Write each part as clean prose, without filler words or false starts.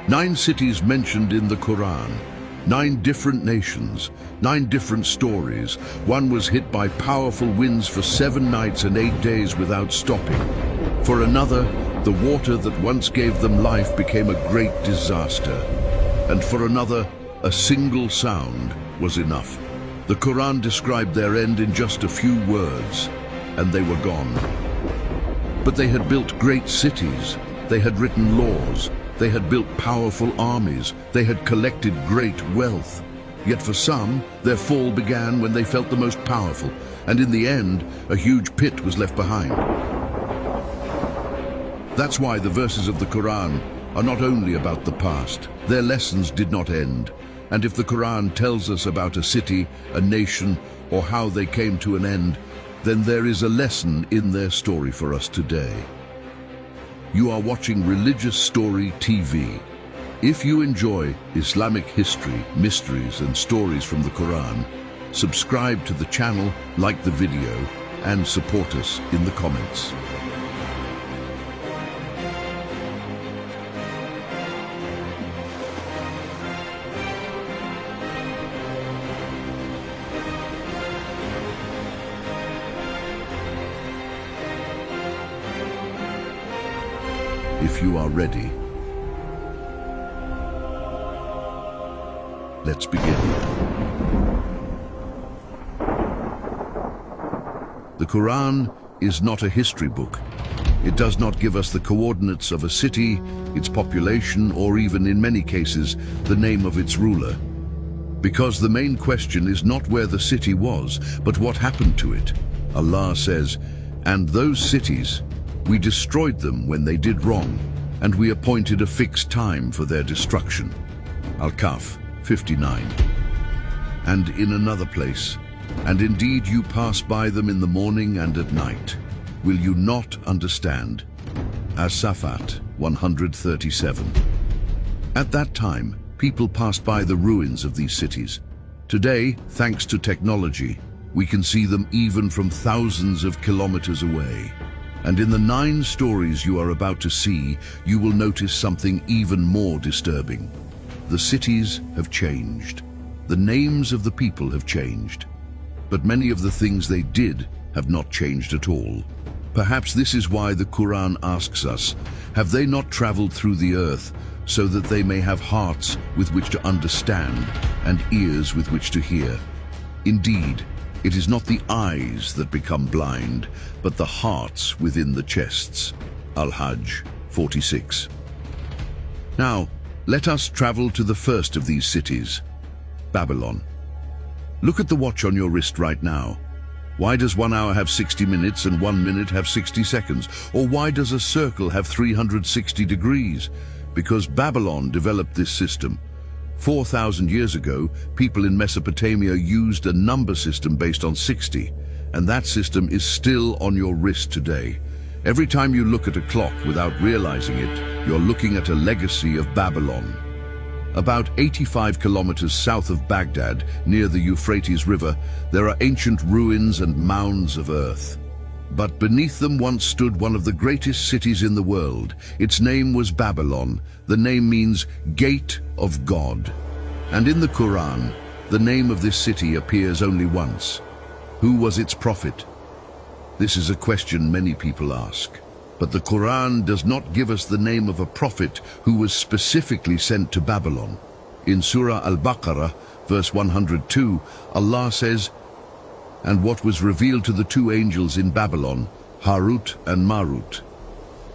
9 cities mentioned in the Quran, 9 different nations, 9 different stories. One was hit by powerful winds for 7 nights and 8 days without stopping. For another, the water that once gave them life became a great disaster. And for another, a single sound was enough. The Quran described their end in just a few words, and they were gone. But they had built great cities, they had written laws, they had built powerful armies, they had collected great wealth. Yet for some, their fall began when they felt the most powerful, and in the end, a huge pit was left behind. That's why the verses of the Quran are not only about the past. Their lessons did not end. And if the Quran tells us about a city, a nation, or how they came to an end, then there is a lesson in their story for us today. You are watching Religious Story TV. If you enjoy Islamic history, mysteries, and stories from the Quran, subscribe to the channel, like the video, and support us in the comments. If you are ready, let's begin. The Quran is not a history book. It does not give us the coordinates of a city, its population, or even in many cases, the name of its ruler. Because the main question is not where the city was, but what happened to it. Allah says, "And those cities, we destroyed them when they did wrong, and we appointed a fixed time for their destruction." Al-Kahf 59. And in another place, "And indeed you pass by them in the morning and at night. Will you not understand?" As-Safat 137. At that time, people passed by the ruins of these cities. Today, thanks to technology, we can see them even from thousands of kilometers away. And in the 9 stories you are about to see, you will notice something even more disturbing. The cities have changed. The names of the people have changed. But many of the things they did have not changed at all. Perhaps this is why the Quran asks us, have they not traveled through the earth so that they may have hearts with which to understand and ears with which to hear? Indeed, it is not the eyes that become blind, but the hearts within the chests. Al-Hajj 46. Now, let us travel to the first of these cities, Babylon. Look at the watch on your wrist right now. Why does 1 hour have 60 minutes and 1 minute have 60 seconds? Or why does a circle have 360 degrees? Because Babylon developed this system. 4,000 years ago, people in Mesopotamia used a number system based on 60, and that system is still on your wrist today. Every time you look at a clock without realizing it, you're looking at a legacy of Babylon. About 85 kilometers south of Baghdad, near the Euphrates River, there are ancient ruins and mounds of earth. But beneath them once stood one of the greatest cities in the world. Its name was Babylon. The name means Gate of God. And in the Quran, the name of this city appears only once. Who was its prophet? This is a question many people ask. But the Quran does not give us the name of a prophet who was specifically sent to Babylon. In Surah Al-Baqarah, verse 102, Allah says, "And what was revealed to the 2 angels in Babylon, Harut and Marut.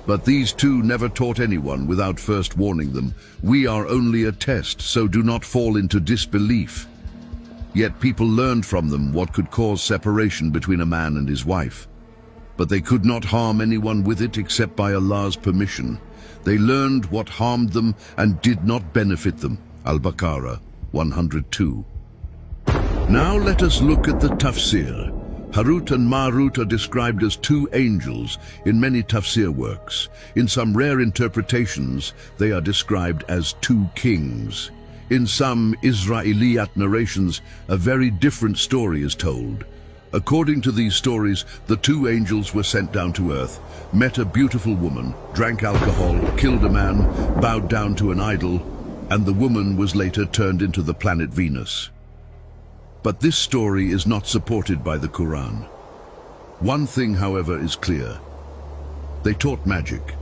But these 2 never taught anyone without first warning them. We are only a test, so do not fall into disbelief." Yet people learned from them what could cause separation between a man and his wife. But they could not harm anyone with it except by Allah's permission. They learned what harmed them and did not benefit them. Al-Baqarah 102. Now let us look at the tafsir. Harut and Marut are described as 2 angels in many tafsir works. In some rare interpretations, they are described as 2 kings. In some Israeliyat narrations, a very different story is told. According to these stories, the two angels were sent down to earth, met a beautiful woman, drank alcohol, killed a man, bowed down to an idol, and the woman was later turned into the planet Venus. But this story is not supported by the Quran. One thing, however, is clear. They taught magic.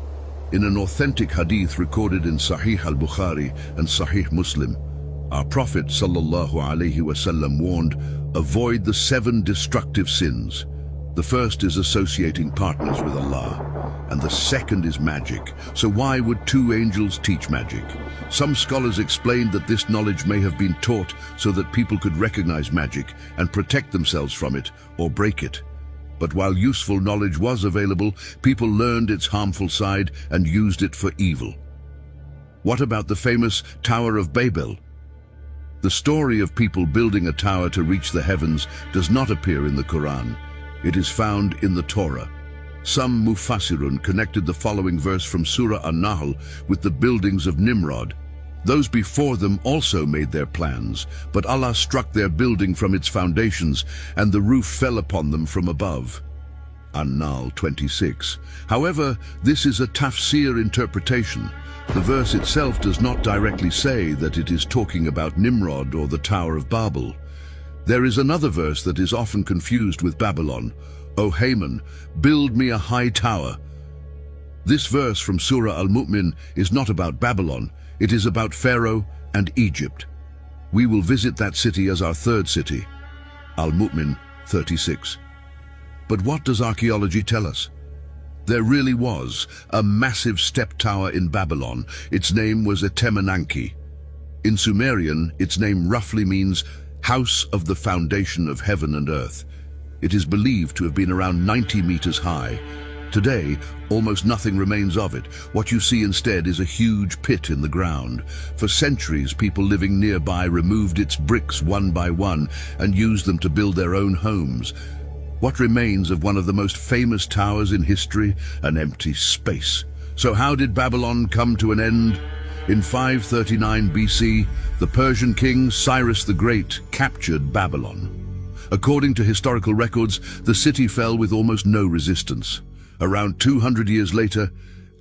In an authentic hadith recorded in Sahih al-Bukhari and Sahih Muslim, our Prophet ﷺ warned, avoid the 7 destructive sins. The first is associating partners with Allah, and the second is magic. So why would two angels teach magic? Some scholars explained that this knowledge may have been taught so that people could recognize magic and protect themselves from it or break it. But while useful knowledge was available, people learned its harmful side and used it for evil. What about the famous Tower of Babel? The story of people building a tower to reach the heavens does not appear in the Quran. It is found in the Torah. Some Mufassirun connected the following verse from Surah An-Nahl with the buildings of Nimrod. Those before them also made their plans, but Allah struck their building from its foundations, and the roof fell upon them from above. An-Nahl 26. However, this is a tafsir interpretation. The verse itself does not directly say that it is talking about Nimrod or the Tower of Babel. There is another verse that is often confused with Babylon. O Haman, build me a high tower. This verse from Surah Al-Mu'min is not about Babylon, it is about Pharaoh and Egypt. We will visit that city as our third city. Al-Mu'min 36. But what does archaeology tell us? There really was a massive step tower in Babylon. Its name was Etemenanki. In Sumerian, its name roughly means House of the Foundation of Heaven and Earth. It is believed to have been around 90 meters high. Today, almost nothing remains of it. What you see instead is a huge pit in the ground. For centuries, people living nearby removed its bricks one by one and used them to build their own homes. What remains of one of the most famous towers in history? An empty space. So how did Babylon come to an end? In 539 BC, the Persian king Cyrus the Great captured Babylon. According to historical records, the city fell with almost no resistance. Around 200 years later,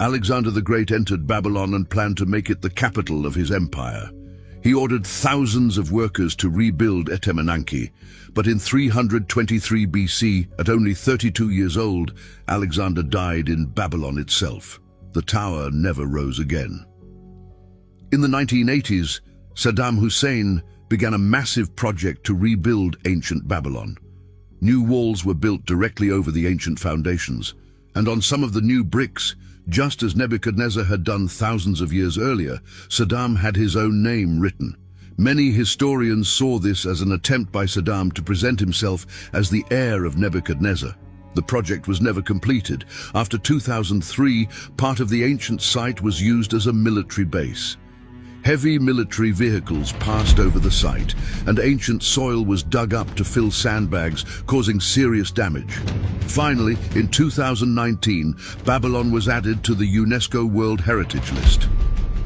Alexander the Great entered Babylon and planned to make it the capital of his empire. He ordered thousands of workers to rebuild Etemenanki, but in 323 BC, at only 32 years old, Alexander died in Babylon itself. The tower never rose again. In the 1980s, Saddam Hussein began a massive project to rebuild ancient Babylon. New walls were built directly over the ancient foundations, and on some of the new bricks, just as Nebuchadnezzar had done thousands of years earlier, Saddam had his own name written. Many historians saw this as an attempt by Saddam to present himself as the heir of Nebuchadnezzar. The project was never completed. After 2003, part of the ancient site was used as a military base. Heavy military vehicles passed over the site, and ancient soil was dug up to fill sandbags, causing serious damage. Finally, in 2019, Babylon was added to the UNESCO World Heritage List.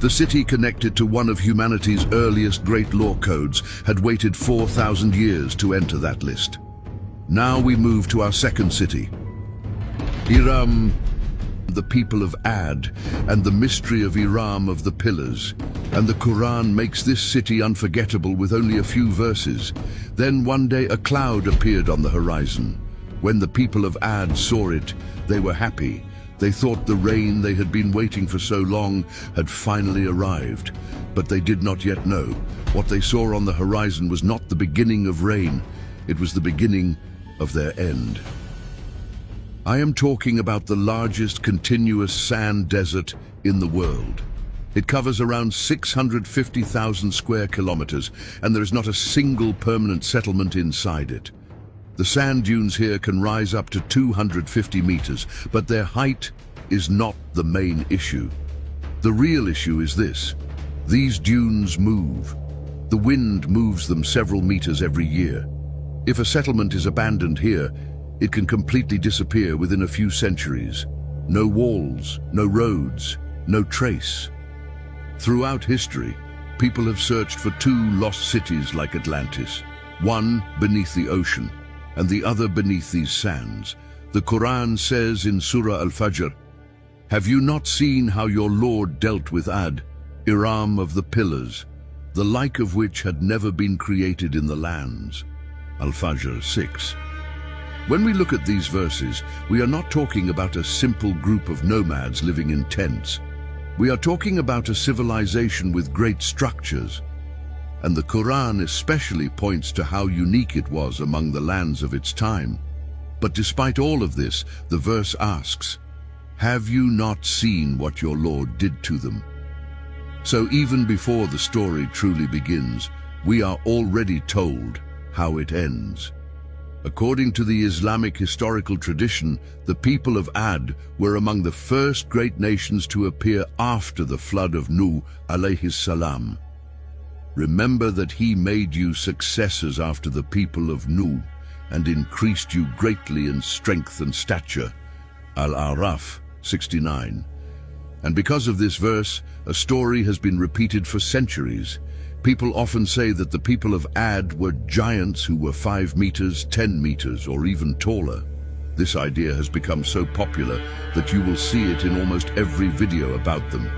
The city, connected to one of humanity's earliest great law codes, had waited 4,000 years to enter that list. Now we move to our second city, Iram, the people of Ad, and the mystery of Iram of the Pillars. And the Quran makes this city unforgettable with only a few verses. Then one day a cloud appeared on the horizon. When the people of Ad saw it, they were happy. They thought the rain they had been waiting for so long had finally arrived. But they did not yet know. What they saw on the horizon was not the beginning of rain. It was the beginning of their end. I am talking about the largest continuous sand desert in the world. It covers around 650,000 square kilometers, and there is not a single permanent settlement inside it. The sand dunes here can rise up to 250 meters, but their height is not the main issue. The real issue is this: these dunes move. The wind moves them several meters every year. If a settlement is abandoned here, it can completely disappear within a few centuries. No walls, no roads, no trace. Throughout history, people have searched for two lost cities like Atlantis, one beneath the ocean and the other beneath these sands. The Quran says in Surah Al-Fajr, "Have you not seen how your Lord dealt with Ad, Iram of the pillars, the like of which had never been created in the lands?" Al-Fajr 6. When we look at these verses, we are not talking about a simple group of nomads living in tents. We are talking about a civilization with great structures, and the Quran especially points to how unique it was among the lands of its time. But despite all of this, the verse asks, "Have you not seen what your Lord did to them?" So even before the story truly begins, we are already told how it ends. According to the Islamic historical tradition, the people of Ad were among the first great nations to appear after the flood of Nuh alayhi salam. Remember that he made you successors after the people of Nuh and increased you greatly in strength and stature. Al-A'raf 69. And because of this verse, a story has been repeated for centuries. People often say that the people of Ad were giants who were 5 meters, 10 meters, or even taller. This idea has become so popular that you will see it in almost every video about them.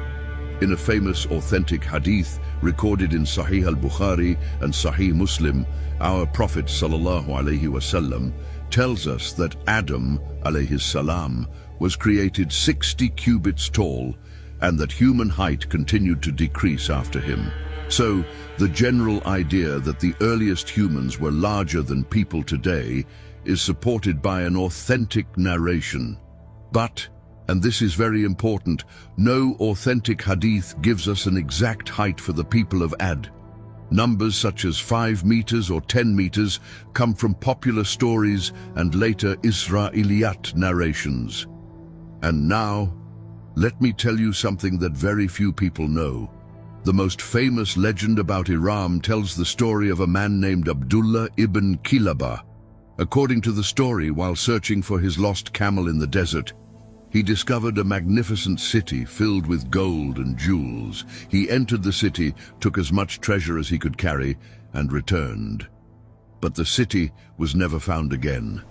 In a famous authentic hadith recorded in Sahih al-Bukhari and Sahih Muslim, our Prophet ﷺ tells us that Adam alayhi salam was created 60 cubits tall and that human height continued to decrease after him. So, the general idea that the earliest humans were larger than people today is supported by an authentic narration. But, and this is very important, no authentic hadith gives us an exact height for the people of Ad. Numbers such as 5 meters or 10 meters come from popular stories and later Israeliyat narrations. And now, let me tell you something that very few people know. The most famous legend about Iram tells the story of a man named Abdullah ibn Kilaba. According to the story, while searching for his lost camel in the desert, he discovered a magnificent city filled with gold and jewels. He entered the city, took as much treasure as he could carry, and returned. But the city was never found again.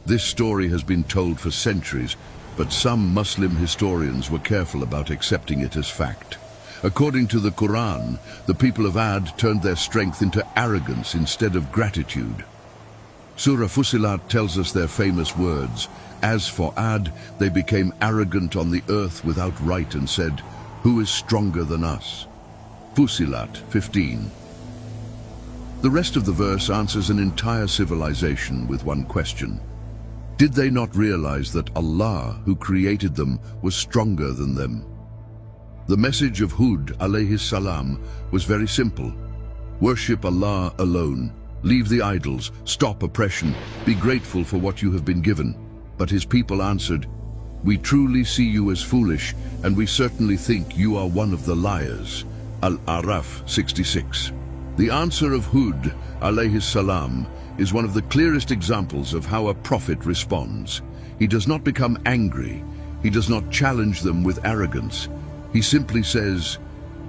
This story has been told for centuries, but some Muslim historians were careful about accepting it as fact. According to the Quran, the people of Ad turned their strength into arrogance instead of gratitude. Surah Fussilat tells us their famous words, "As for Ad, they became arrogant on the earth without right and said, 'Who is stronger than us?'" Fussilat 15. The rest of the verse answers an entire civilization with one question. Did they not realize that Allah, who created them, was stronger than them? The message of Hud alayhi salam was very simple. Worship Allah alone. Leave the idols. Stop oppression. Be grateful for what you have been given. But his people answered, "We truly see you as foolish, and we certainly think you are one of the liars." Al-A'raf 66. The answer of Hud alayhi salam is one of the clearest examples of how a prophet responds. He does not become angry. He does not challenge them with arrogance. He simply says,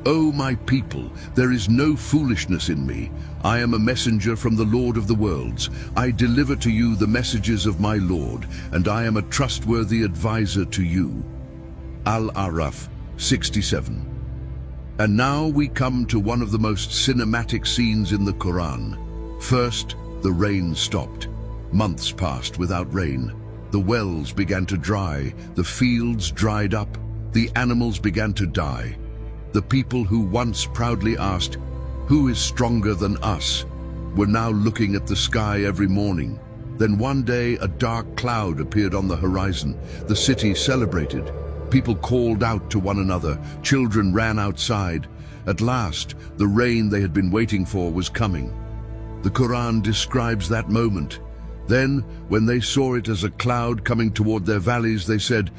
"O my people, there is no foolishness in me. I am a messenger from the Lord of the worlds. I deliver to you the messages of my Lord, and I am a trustworthy advisor to you." Al-A'raf 67. And now we come to one of the most cinematic scenes in the Quran. First, the rain stopped. Months passed without rain. The wells began to dry, the fields dried up, the animals began to die. The people who once proudly asked, "Who is stronger than us?" were now looking at the sky every morning. Then one day a dark cloud appeared on the horizon. The city celebrated. People called out to one another. Children ran outside. At last, the rain they had been waiting for was coming. The Quran describes that moment. Then, when they saw it as a cloud coming toward their valleys, they said,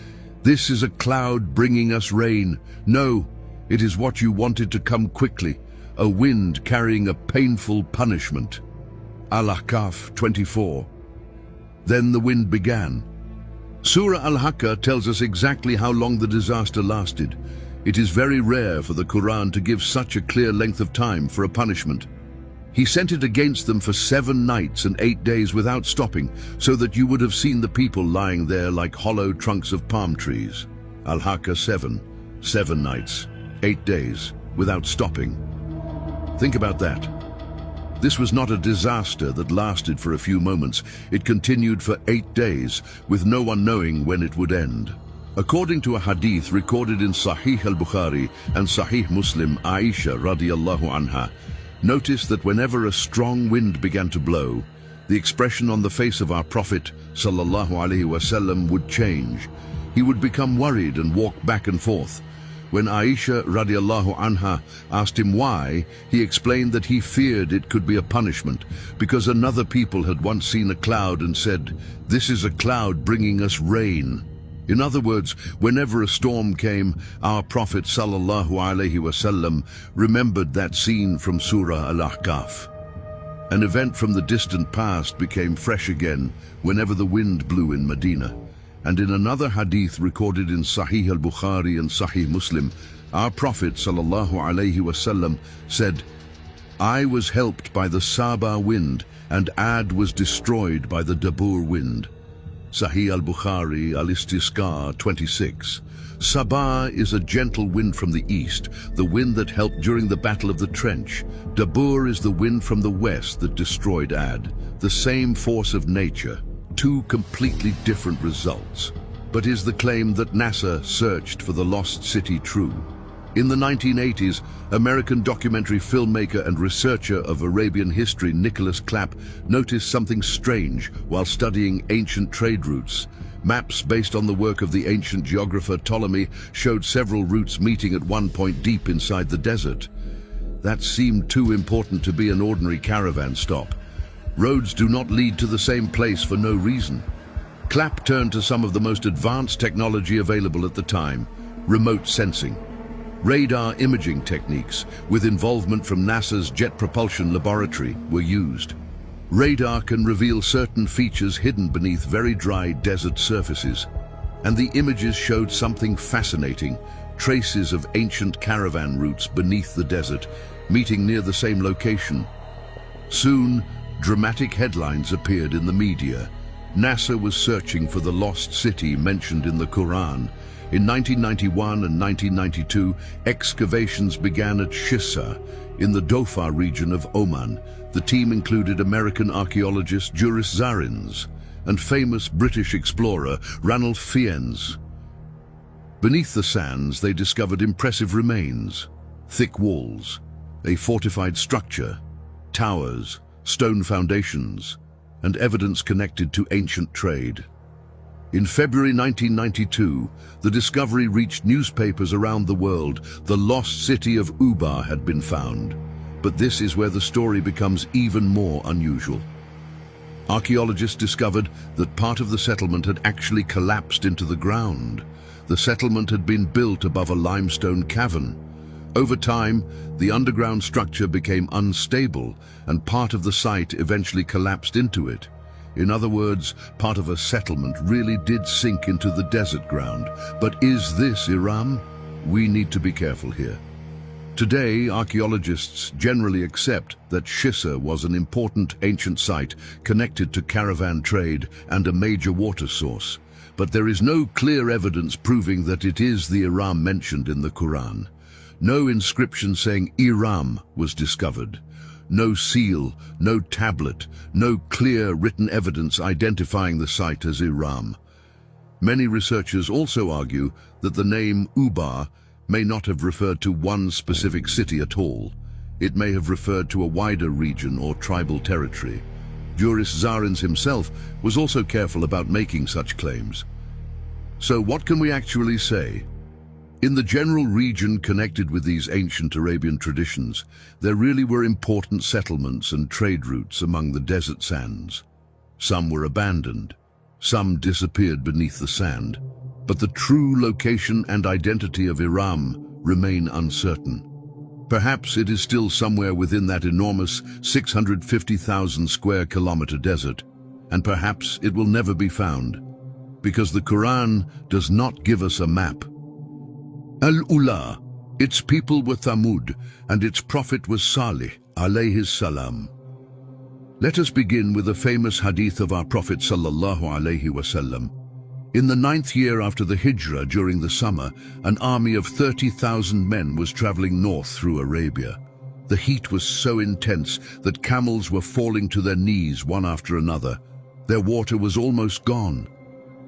"This is a cloud bringing us rain. No, it is what you wanted to come quickly, a wind carrying a painful punishment." Al-Ahqaf 24. Then the wind began. Surah Al-Haqqa tells us exactly how long the disaster lasted. It is very rare for the Quran to give such a clear length of time for a punishment. He sent it against them for 7 nights and 8 days without stopping, so that you would have seen the people lying there like hollow trunks of palm trees. Al-Haqqa 7, 7 nights, 8 days, without stopping. Think about that. This was not a disaster that lasted for a few moments. It continued for 8 days, with no one knowing when it would end. According to a hadith recorded in Sahih al-Bukhari and Sahih Muslim, Aisha radiyallahu anha, notice that whenever a strong wind began to blow, the expression on the face of our Prophet sallallahu alaihi wasallam would change. He would become worried and walk back and forth. When Aisha radiyallahu anha asked him why, he explained that he feared it could be a punishment because another people had once seen a cloud and said, "This is a cloud bringing us rain." In other words, whenever a storm came, our Prophet sallallahu alaihi wasallam remembered that scene from Surah Al-Ahqaf. An event from the distant past became fresh again whenever the wind blew in Medina. And in another hadith recorded in Sahih al-Bukhari and Sahih Muslim, our Prophet sallallahu alaihi wasallam said, "I was helped by the Saba wind, and Ad was destroyed by the Dabur wind." Sahih al-Bukhari, al-Istisqa 26. Sabah is a gentle wind from the east, the wind that helped during the Battle of the Trench. Dabur is the wind from the west that destroyed Ad. The same force of nature, 2 completely different results. But is the claim that NASA searched for the lost city true? In the 1980s, American documentary filmmaker and researcher of Arabian history Nicholas Clapp noticed something strange while studying ancient trade routes. Maps based on the work of the ancient geographer Ptolemy showed several routes meeting at one point deep inside the desert. That seemed too important to be an ordinary caravan stop. Roads do not lead to the same place for no reason. Clapp turned to some of the most advanced technology available at the time: remote sensing. Radar imaging techniques, with involvement from NASA's Jet Propulsion Laboratory, were used. Radar can reveal certain features hidden beneath very dry desert surfaces, and the images showed something fascinating: traces of ancient caravan routes beneath the desert, meeting near the same location. Soon, dramatic headlines appeared in the media. NASA was searching for the lost city mentioned in the Quran. In 1991 and 1992, excavations began at Shissa, in the Dhofar region of Oman. The team included American archaeologist Juris Zarins and famous British explorer Ranulph Fiennes. Beneath the sands, they discovered impressive remains: thick walls, a fortified structure, towers, stone foundations, and evidence connected to ancient trade. In February 1992, the discovery reached newspapers around the world. The lost city of Ubar had been found. But this is where the story becomes even more unusual. Archaeologists discovered that part of the settlement had actually collapsed into the ground. The settlement had been built above a limestone cavern. Over time, the underground structure became unstable, and part of the site eventually collapsed into it. In other words, part of a settlement really did sink into the desert ground. But is this Iram? We need to be careful here. Today, archaeologists generally accept that Shissa was an important ancient site connected to caravan trade and a major water source. But there is no clear evidence proving that it is the Iram mentioned in the Quran. No inscription saying Iram was discovered. No seal, no tablet, no clear written evidence identifying the site as Iram. Many researchers also argue that the name Ubar may not have referred to one specific city at all. It may have referred to a wider region or tribal territory. Juris Zarins himself was also careful about making such claims. So what can we actually say? In the general region connected with these ancient Arabian traditions, there really were important settlements and trade routes among the desert sands. Some were abandoned, some disappeared beneath the sand, but the true location and identity of Iram remain uncertain. Perhaps it is still somewhere within that enormous 650,000 square kilometer desert, and perhaps it will never be found, because the Quran does not give us a map. Al-Ula, Its people were Thamud, and its prophet was Salih, alayhi salam. Let us begin with a famous hadith of our Prophet sallallahu alayhi wasallam. In the 9th year after the Hijrah, during the summer, an army of 30,000 men was traveling north through Arabia. The heat was so intense that camels were falling to their knees one after another. Their water was almost gone.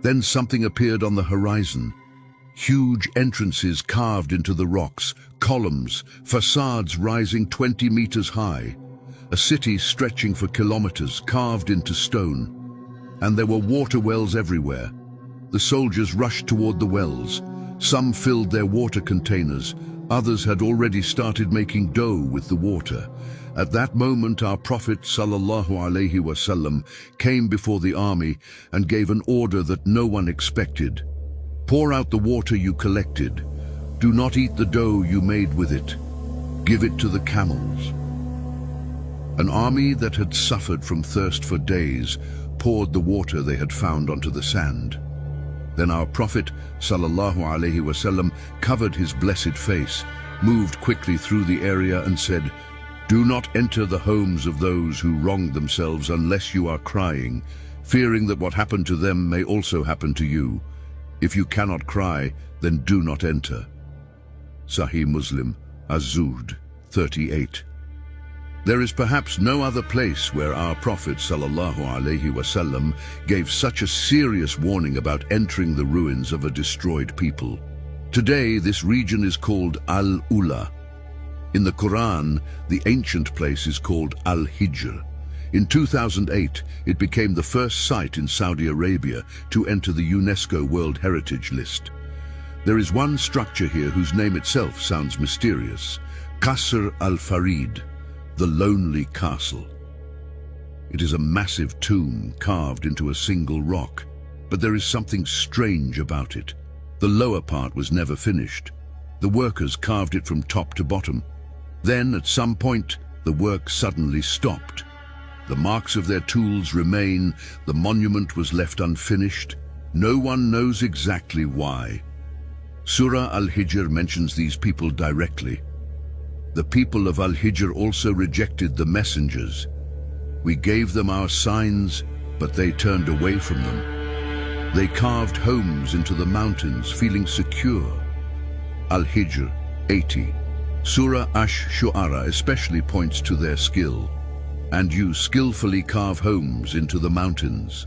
Then something appeared on the horizon. Huge entrances carved into the rocks, columns, facades rising 20 meters high. A city stretching for kilometers, carved into stone. And there were water wells everywhere. The soldiers rushed toward the wells. Some filled their water containers. Others had already started making dough with the water. At that moment, our Prophet sallallahu alaihi wasallam came before the army and gave an order that no one expected. Pour out the water you collected. Do not eat the dough you made with it. Give it to the camels. An army that had suffered from thirst for days poured the water they had found onto the sand. Then our Prophet sallallahu alaihi wasallam covered his blessed face, moved quickly through the area and said, "Do not enter the homes of those who wronged themselves unless you are crying, fearing that what happened to them may also happen to you. If you cannot cry, then do not enter." Sahih Muslim, Az-Zuhd 38. There is perhaps no other place where our Prophet sallallahu alaihi wasallam gave such a serious warning about entering the ruins of a destroyed people. Today, this region is called Al-Ula. In the Quran, the ancient place is called Al-Hijr. In 2008, it became the first site in Saudi Arabia to enter the UNESCO World Heritage List. There is one structure here whose name itself sounds mysterious: Qasr al-Farid, the Lonely Castle. It is a massive tomb carved into a single rock, but there is something strange about it. The lower part was never finished. The workers carved it from top to bottom. Then, at some point, the work suddenly stopped. The marks of their tools remain. The monument was left unfinished. No one knows exactly why. Surah Al-Hijr mentions these people directly. The people of Al-Hijr also rejected the messengers. We gave them our signs, but they turned away from them. They carved homes into the mountains, feeling secure. Al-Hijr 80. Surah Ash-Shu'ara especially points to their skill. And you skillfully carve homes into the mountains.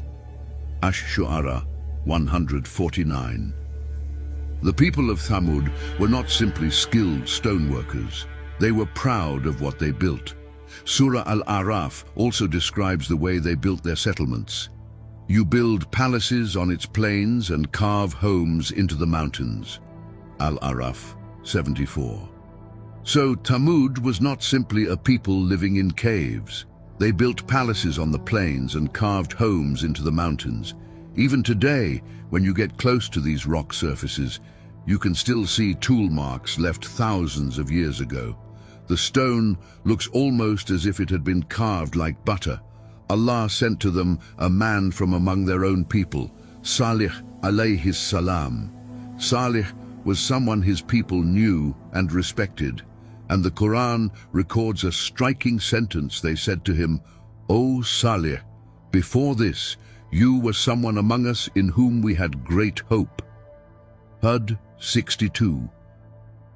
Ash-Shu'ara 149. The people of Thamud were not simply skilled stoneworkers. They were proud of what they built. Surah Al-Araf also describes the way they built their settlements. You build palaces on its plains and carve homes into the mountains. Al-Araf 74. So Thamud was not simply a people living in caves. They built palaces on the plains and carved homes into the mountains. Even today, when you get close to these rock surfaces, you can still see tool marks left thousands of years ago. The stone looks almost as if it had been carved like butter. Allah sent to them a man from among their own people, Salih alayhi salam. Salih was someone his people knew and respected, and the Quran records a striking sentence. They said to him, "O Salih, before this, you were someone among us in whom we had great hope." Hud 62.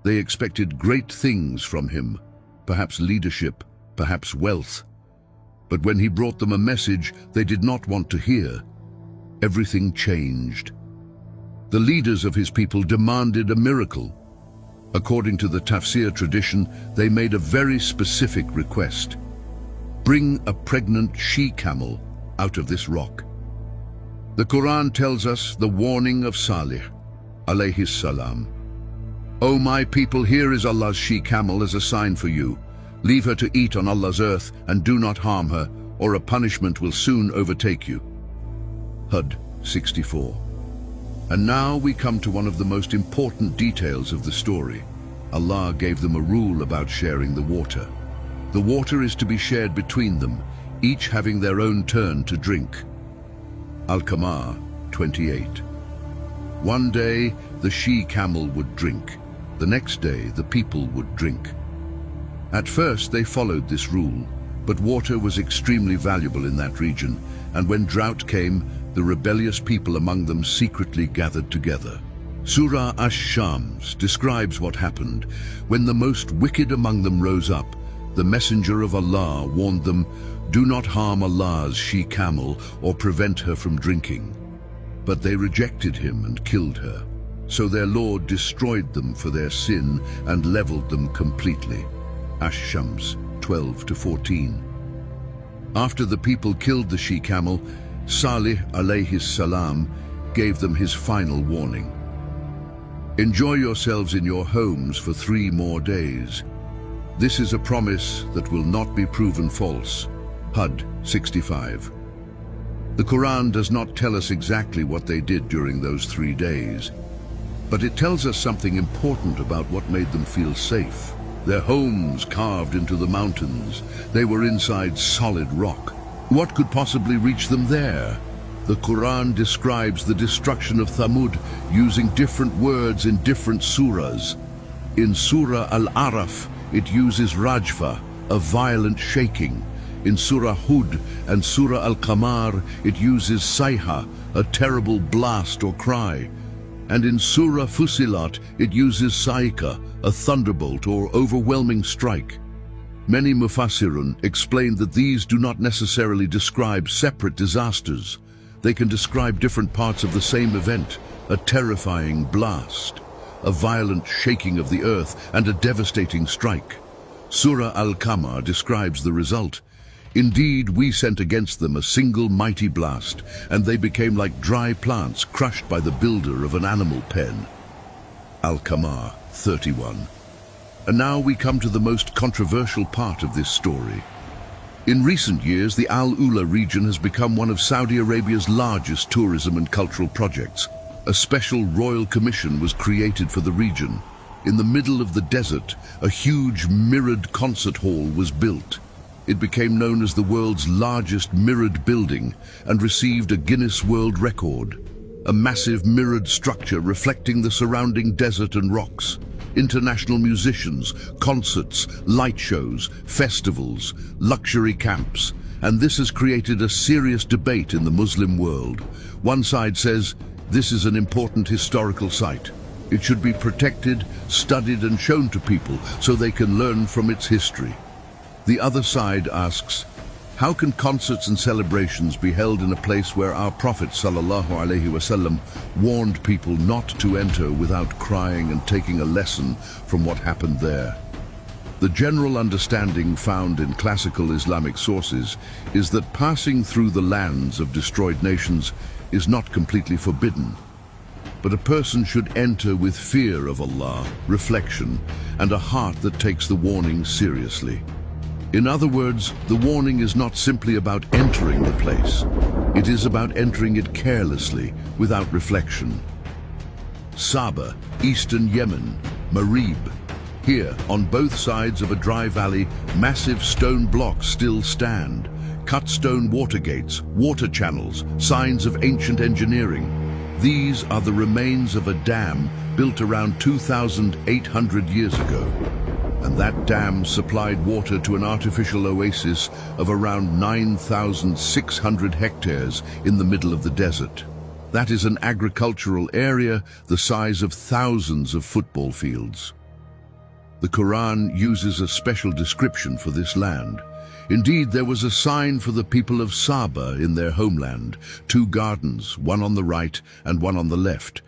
They expected great things from him, perhaps leadership, perhaps wealth. But when he brought them a message they did not want to hear, everything changed. The leaders of his people demanded a miracle. According to the tafsir tradition, they made a very specific request. Bring a pregnant she-camel out of this rock. The Quran tells us the warning of Salih, alayhi salam. "O my people, here is Allah's she-camel as a sign for you. Leave her to eat on Allah's earth and do not harm her, or a punishment will soon overtake you." Hud 64. And now we come to one of the most important details of the story. Allah gave them a rule about sharing the water. The water is to be shared between them, each having their own turn to drink. Al-Qamar 28. One day the she-camel would drink. The next day, the people would drink. At first, they followed this rule, but water was extremely valuable in that region, and when drought came, the rebellious people among them secretly gathered together. Surah Ash-Shams describes what happened. When the most wicked among them rose up, the messenger of Allah warned them, "Do not harm Allah's she-camel or prevent her from drinking." But they rejected him and killed her. So their Lord destroyed them for their sin and leveled them completely. Ash-Shams 12-14. After the people killed the she-camel, Salih alayhi salam gave them his final warning. "Enjoy yourselves in your homes for 3 more days. This is a promise that will not be proven false." Hud 65. The Quran does not tell us exactly what they did during those 3 days, but it tells us something important about what made them feel safe. Their homes carved into the mountains. They were inside solid rock. What could possibly reach them there? The Quran describes the destruction of Thamud using different words in different surahs. In Surah Al-Araf, it uses Rajfa, a violent shaking. In Surah Hud and Surah Al-Qamar, it uses Sayha, a terrible blast or cry. And in Surah Fusilat, it uses Saika, a thunderbolt or overwhelming strike. Many Mufassirun explain that these do not necessarily describe separate disasters. They can describe different parts of the same event: a terrifying blast, a violent shaking of the earth, and a devastating strike. Surah Al-Qamar describes the result. "Indeed, we sent against them a single mighty blast, and they became like dry plants crushed by the builder of an animal pen." Al-Qamar 31. And now we come to the most controversial part of this story. In recent years, the Al-Ula region has become one of Saudi Arabia's largest tourism and cultural projects. A special royal commission was created for the region. In the middle of the desert, a huge mirrored concert hall was built. It became known as the world's largest mirrored building and received a Guinness World Record. A massive mirrored structure reflecting the surrounding desert and rocks. International musicians, concerts, light shows, festivals, luxury camps, and this has created a serious debate in the Muslim world. One side says, this is an important historical site. It should be protected, studied and shown to people so they can learn from its history. The other side asks, how can concerts and celebrations be held in a place where our Prophet ﷺ warned people not to enter without crying and taking a lesson from what happened there? The general understanding found in classical Islamic sources is that passing through the lands of destroyed nations is not completely forbidden, but a person should enter with fear of Allah, reflection, and a heart that takes the warning seriously. In other words, the warning is not simply about entering the place. It is about entering it carelessly, without reflection. Saba, eastern Yemen, Marib. Here, on both sides of a dry valley, massive stone blocks still stand. Cut stone water gates, water channels, signs of ancient engineering. These are the remains of a dam built around 2,800 years ago. And that dam supplied water to an artificial oasis of around 9,600 hectares in the middle of the desert. That is an agricultural area the size of thousands of football fields. The Quran uses a special description for this land. Indeed, there was a sign for the people of Saba in their homeland, 2 gardens, one on the right and one on the left.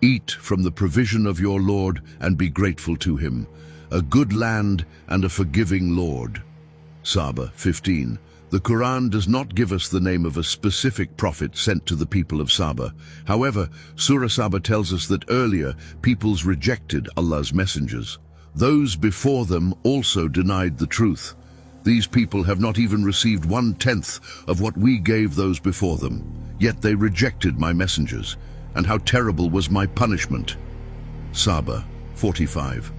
Eat from the provision of your Lord and be grateful to him. A good land and a forgiving Lord. Saba 15. The Quran does not give us the name of a specific prophet sent to the people of Saba. However, Surah Saba tells us that earlier peoples rejected Allah's messengers. Those before them also denied the truth. These people have not even received 1/10 of what we gave those before them. Yet they rejected my messengers. And how terrible was my punishment. Saba 45.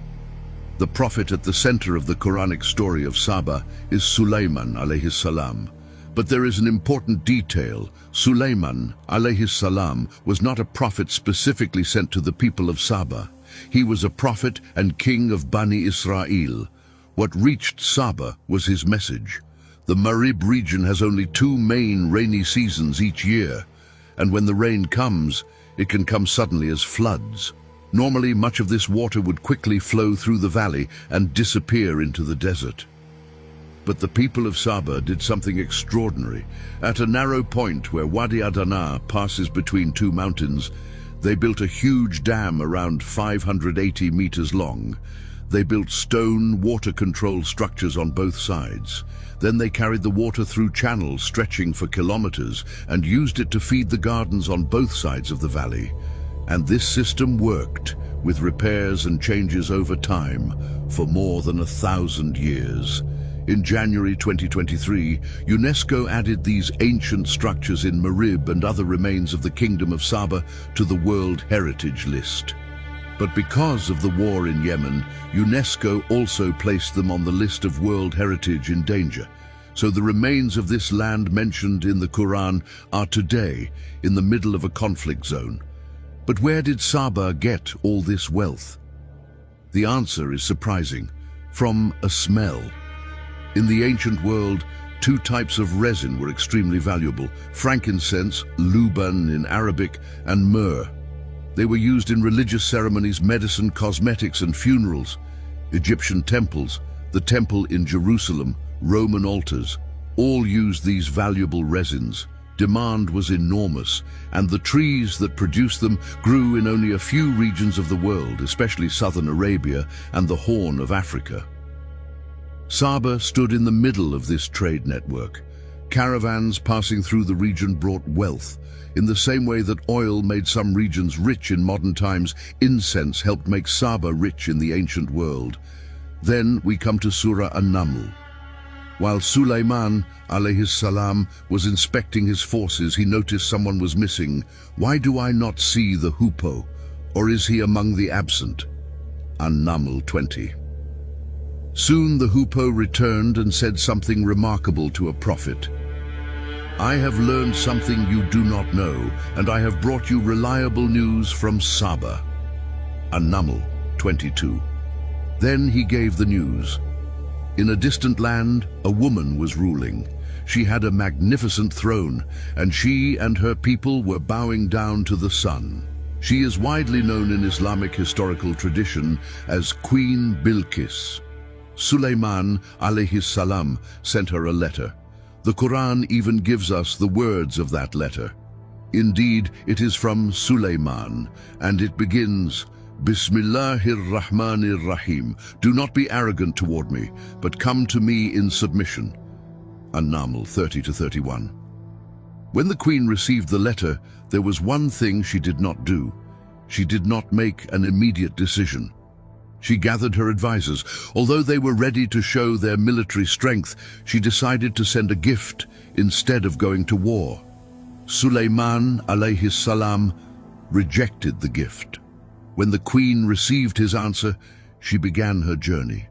The prophet at the center of the Quranic story of Saba is Sulaiman alayhi salam. But there is an important detail. Sulaiman alayhi salam was not a prophet specifically sent to the people of Saba. He was a prophet and king of Bani Israel. What reached Saba was his message. The Marib region has only two main rainy seasons each year, and when the rain comes, it can come suddenly as floods. Normally, much of this water would quickly flow through the valley and disappear into the desert. But the people of Saba did something extraordinary. At a narrow point where Wadi Adana passes between two mountains, they built a huge dam around 580 meters long. They built stone water control structures on both sides. Then they carried the water through channels stretching for kilometers and used it to feed the gardens on both sides of the valley. And this system worked, with repairs and changes over time, for more than 1,000 years. In January 2023, UNESCO added these ancient structures in Marib and other remains of the Kingdom of Saba to the World Heritage List. But because of the war in Yemen, UNESCO also placed them on the list of World Heritage in danger. So the remains of this land mentioned in the Quran are today in the middle of a conflict zone. But where did Saba get all this wealth? The answer is surprising: from a smell. In the ancient world, two types of resin were extremely valuable: frankincense, luban in Arabic, and myrrh. They were used in religious ceremonies, medicine, cosmetics, and funerals. Egyptian temples, the temple in Jerusalem, Roman altars, all used these valuable resins. Demand was enormous, and the trees that produced them grew in only a few regions of the world, especially southern Arabia and the Horn of Africa. Saba stood in the middle of this trade network. Caravans passing through the region brought wealth. In the same way that oil made some regions rich in modern times, incense helped make Saba rich in the ancient world. Then we come to Surah An-Naml. While Sulaiman alayhi salam was inspecting his forces, he noticed someone was missing. Why do I not see the hoopoe? Or is he among the absent? An-Naml 20. Soon the hoopoe returned and said something remarkable to a prophet. I have learned something you do not know, and I have brought you reliable news from Saba. An-Naml 22. Then he gave the news. In a distant land, a woman was ruling. She had a magnificent throne, and she and her people were bowing down to the sun. She is widely known in Islamic historical tradition as Queen Bilqis. Sulaiman alayhi salam sent her a letter. The Quran even gives us the words of that letter. Indeed, it is from Sulaiman, and it begins, Bismillahir-Rahmanir-Rahim. Do not be arrogant toward me, but come to me in submission. An-Naml 30-31. When the queen received the letter, there was one thing she did not do. She did not make an immediate decision. She gathered her advisors. Although they were ready to show their military strength, she decided to send a gift instead of going to war. Sulaiman alayhi salam rejected the gift. When the queen received his answer, she began her journey.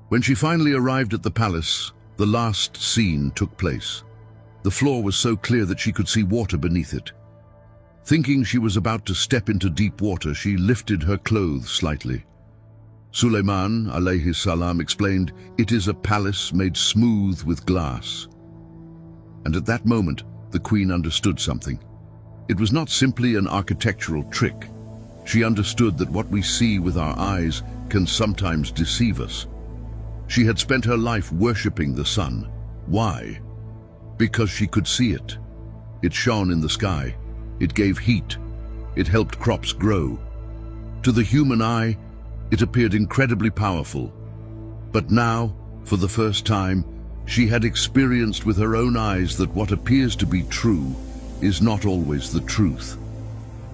When she finally arrived at the palace, the last scene took place. The floor was so clear that she could see water beneath it. Thinking she was about to step into deep water, she lifted her clothes slightly. Sulaiman alayhi salam explained, it is a palace made smooth with glass. And at that moment, the queen understood something. It was not simply an architectural trick. She understood that what we see with our eyes can sometimes deceive us. She had spent her life worshipping the sun. Why? Because she could see it. It shone in the sky. It gave heat. It helped crops grow. To the human eye, it appeared incredibly powerful. But now, for the first time, she had experienced with her own eyes that what appears to be true is not always the truth.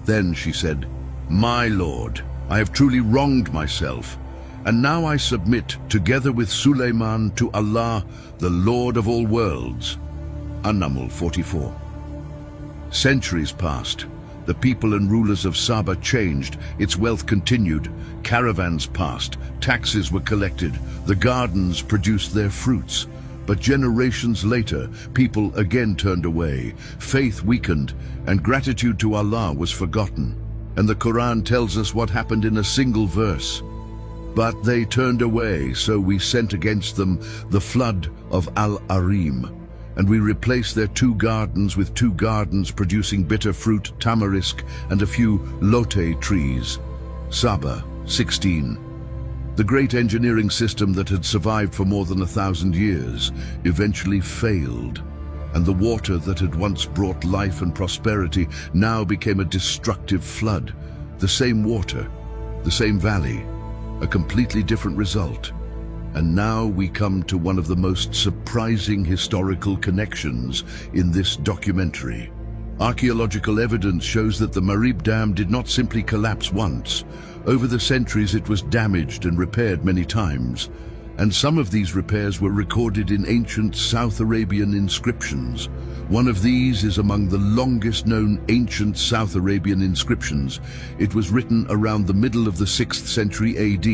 Then she said, My Lord, I have truly wronged myself, and now I submit, together with Sulaiman, to Allah, the Lord of all worlds. An-Naml 44. Centuries passed. The people and rulers of Saba changed. Its wealth continued. Caravans passed. Taxes were collected. The gardens produced their fruits. But generations later, people again turned away. Faith weakened, and gratitude to Allah was forgotten. And the Quran tells us what happened in a single verse. But they turned away, so we sent against them the flood of Al-Arim, and we replaced their 2 gardens with 2 gardens producing bitter fruit, tamarisk, and a few lote trees. Saba 16. The great engineering system that had survived for more than 1,000 years eventually failed, and the water that had once brought life and prosperity now became a destructive flood. The same water, the same valley, a completely different result. And now we come to one of the most surprising historical connections in this documentary. Archaeological evidence shows that the Marib Dam did not simply collapse once. Over the centuries it was damaged and repaired many times. And some of these repairs were recorded in ancient South Arabian inscriptions. One of these is among the longest known ancient South Arabian inscriptions. It was written around the middle of the 6th century AD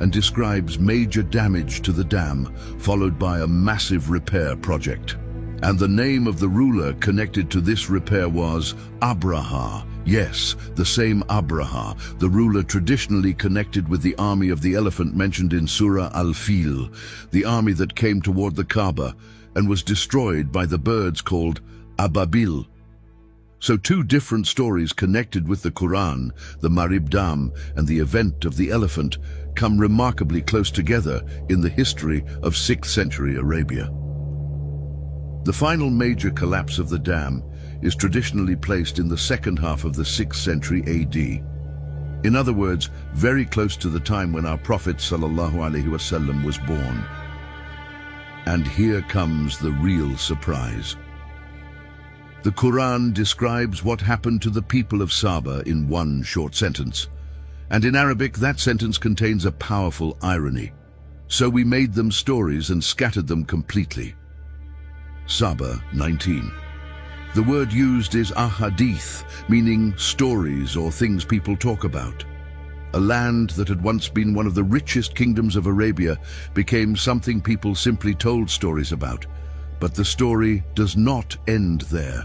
and describes major damage to the dam, followed by a massive repair project. And the name of the ruler connected to this repair was Abraha. Yes, the same Abraha, the ruler traditionally connected with the army of the elephant mentioned in Surah Al-Fil, the army that came toward the Kaaba and was destroyed by the birds called Ababil. So 2 different stories connected with the Quran, the Marib Dam and the event of the elephant, come remarkably close together in the history of 6th century Arabia. The final major collapse of the dam is traditionally placed in the second half of the 6th century AD. In other words, very close to the time when our Prophet ﷺ was born. And here comes the real surprise. The Quran describes what happened to the people of Saba in one short sentence. And in Arabic, that sentence contains a powerful irony. So we made them stories and scattered them completely. Saba 19. The word used is ahadith, meaning stories or things people talk about. A land that had once been one of the richest kingdoms of Arabia became something people simply told stories about. But the story does not end there.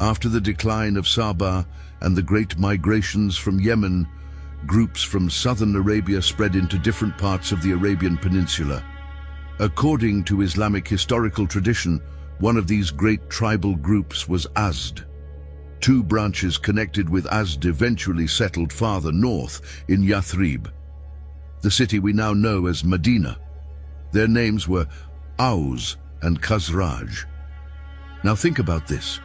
After the decline of Saba and the great migrations from Yemen, groups from southern Arabia spread into different parts of the Arabian Peninsula. According to Islamic historical tradition, one of these great tribal groups was Azd. 2 branches connected with Azd eventually settled farther north in Yathrib, the city we now know as Medina. Their names were Aus and Khazraj. Now think about this.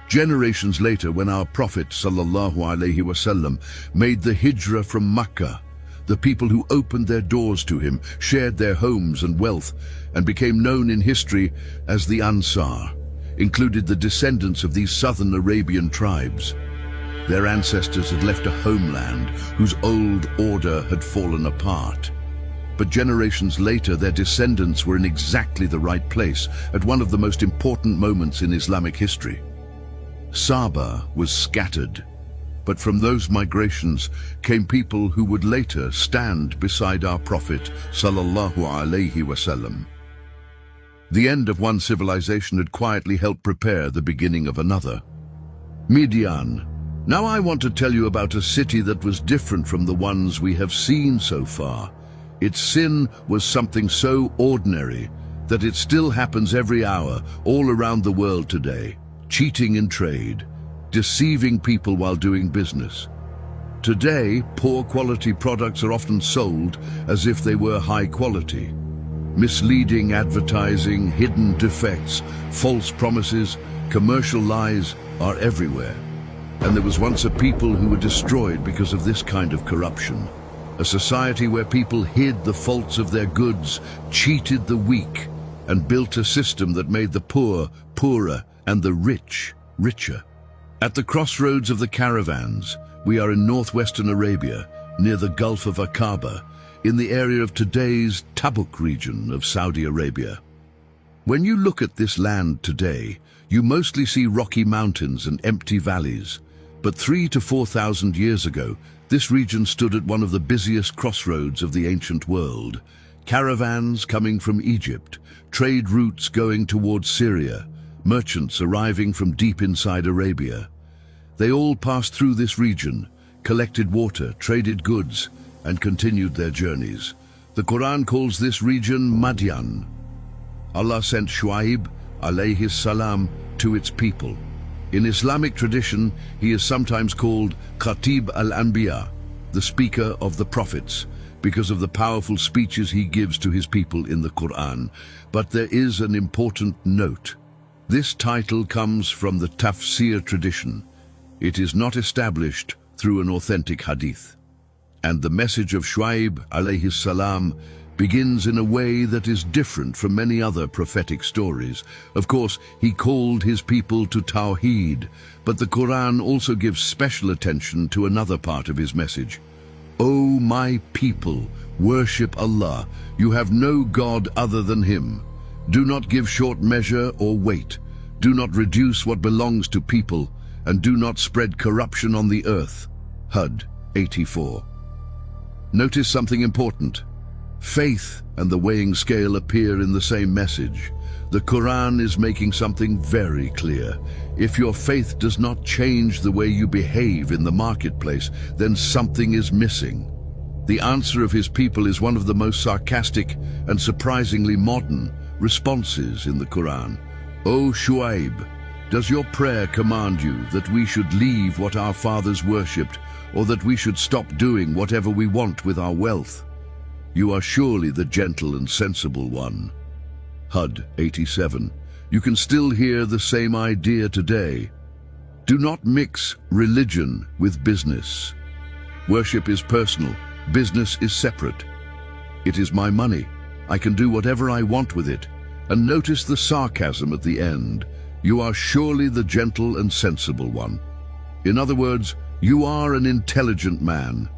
Generations later, when our Prophet ﷺ made the hijrah from Makkah, the people who opened their doors to him shared their homes and wealth and became known in history as the Ansar, included the descendants of these southern Arabian tribes. Their ancestors had left a homeland whose old order had fallen apart. But generations later, their descendants were in exactly the right place at one of the most important moments in Islamic history. Saba was scattered, but from those migrations came people who would later stand beside our Prophet ﷺ. The end of one civilization had quietly helped prepare the beginning of another. Midian. Now I want to tell you about a city that was different from the ones we have seen so far. Its sin was something so ordinary that it still happens every hour all around the world today. Cheating in trade, deceiving people while doing business. Today, poor quality products are often sold as if they were high quality. Misleading advertising, hidden defects, false promises, commercial lies are everywhere. And there was once a people who were destroyed because of this kind of corruption. A society where people hid the faults of their goods, cheated the weak, and built a system that made the poor poorer and the rich richer. At the crossroads of the caravans, we are in northwestern Arabia, near the Gulf of Aqaba, in the area of today's Tabuk region of Saudi Arabia. When you look at this land today, you mostly see rocky mountains and empty valleys. But 3,000 to 4,000 years ago, this region stood at one of the busiest crossroads of the ancient world. Caravans coming from Egypt, trade routes going towards Syria, merchants arriving from deep inside Arabia. They all passed through this region, collected water, traded goods, and continued their journeys. The Quran calls this region Madian. Allah sent Shuaib alayhi salam to its people. In Islamic tradition, he is sometimes called Khatib al-Anbiya, the speaker of the prophets, because of the powerful speeches he gives to his people in the Quran. But there is an important note. This title comes from the tafsir tradition. It is not established through an authentic hadith. And the message of Shuaib alayhi salam begins in a way that is different from many other prophetic stories. Of course, he called his people to Tawheed, but the Quran also gives special attention to another part of his message. O my people, worship Allah. You have no God other than Him. Do not give short measure or weight. Do not reduce what belongs to people, and do not spread corruption on the earth. Hud 84. Notice something important. Faith and the weighing scale appear in the same message. The Quran is making something very clear. If your faith does not change the way you behave in the marketplace, then something is missing. The answer of his people is one of the most sarcastic and surprisingly modern responses in the Quran. O Shuaib, does your prayer command you that we should leave what our fathers worshipped, or that we should stop doing whatever we want with our wealth? You are surely the gentle and sensible one. Hud 87. You can still hear the same idea today. Do not mix religion with business. Worship is personal, business is separate. It is my money. I can do whatever I want with it. And notice the sarcasm at the end. You are surely the gentle and sensible one. In other words, you are an intelligent man.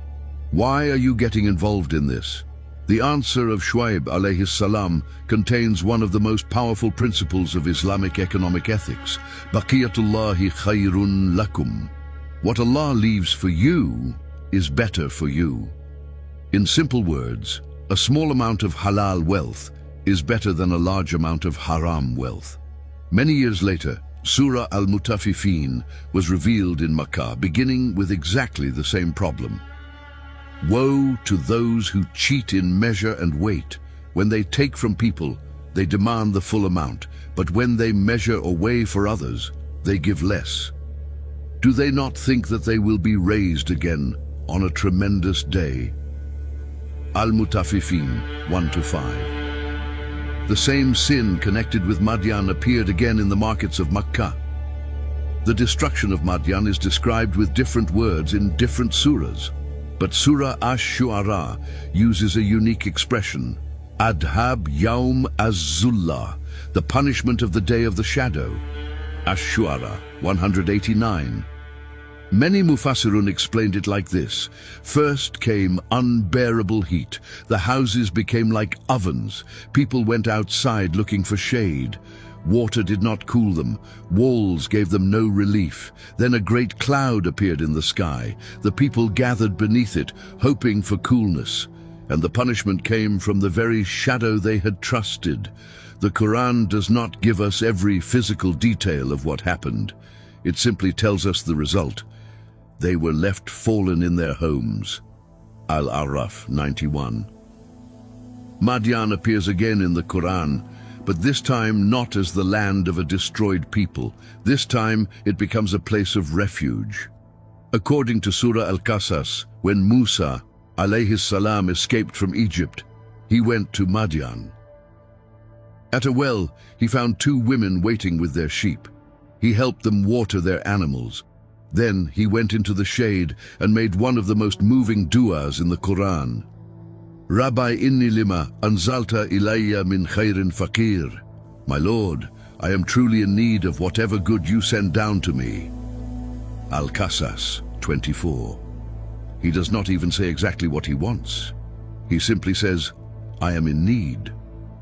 Why are you getting involved in this? The answer of Shuaib alayhi salam contains one of the most powerful principles of Islamic economic ethics. Baqiyatullahi khayrun lakum. What Allah leaves for you is better for you. In simple words, a small amount of halal wealth is better than a large amount of haram wealth. Many years later, Surah Al-Mutaffifin was revealed in Makkah, beginning with exactly the same problem. Woe to those who cheat in measure and weight. When they take from people, they demand the full amount, but when they measure or weigh for others, they give less. Do they not think that they will be raised again on a tremendous day? Al-Mutaffifin 1-5. The same sin connected with Madian appeared again in the markets of Makkah. The destruction of Madian is described with different words in different surahs. But Surah Ash-Shu'ara uses a unique expression, Adhab Yawm Az-Zullah, the punishment of the day of the shadow. Ash-Shu'ara 189. Many Mufassirun explained it like this. First came unbearable heat. The houses became like ovens. People went outside looking for shade. Water did not cool them. Walls gave them no relief. Then a great cloud appeared in the sky. The people gathered beneath it, hoping for coolness. And the punishment came from the very shadow they had trusted. The Quran does not give us every physical detail of what happened. It simply tells us the result. They were left fallen in their homes. Al-Araf 91. Madian appears again in the Quran, but this time not as the land of a destroyed people. This time it becomes a place of refuge. According to Surah Al-Qasas, when Musa alayhi salam escaped from Egypt, he went to Madian. At a well, he found 2 women waiting with their sheep. He helped them water their animals. Then he went into the shade and made one of the most moving du'as in the Quran. Rabbi inni lima anzalta ilayya min khairin faqir. My Lord, I am truly in need of whatever good you send down to me. Al-Qasas 24. He does not even say exactly what he wants. He simply says, I am in need.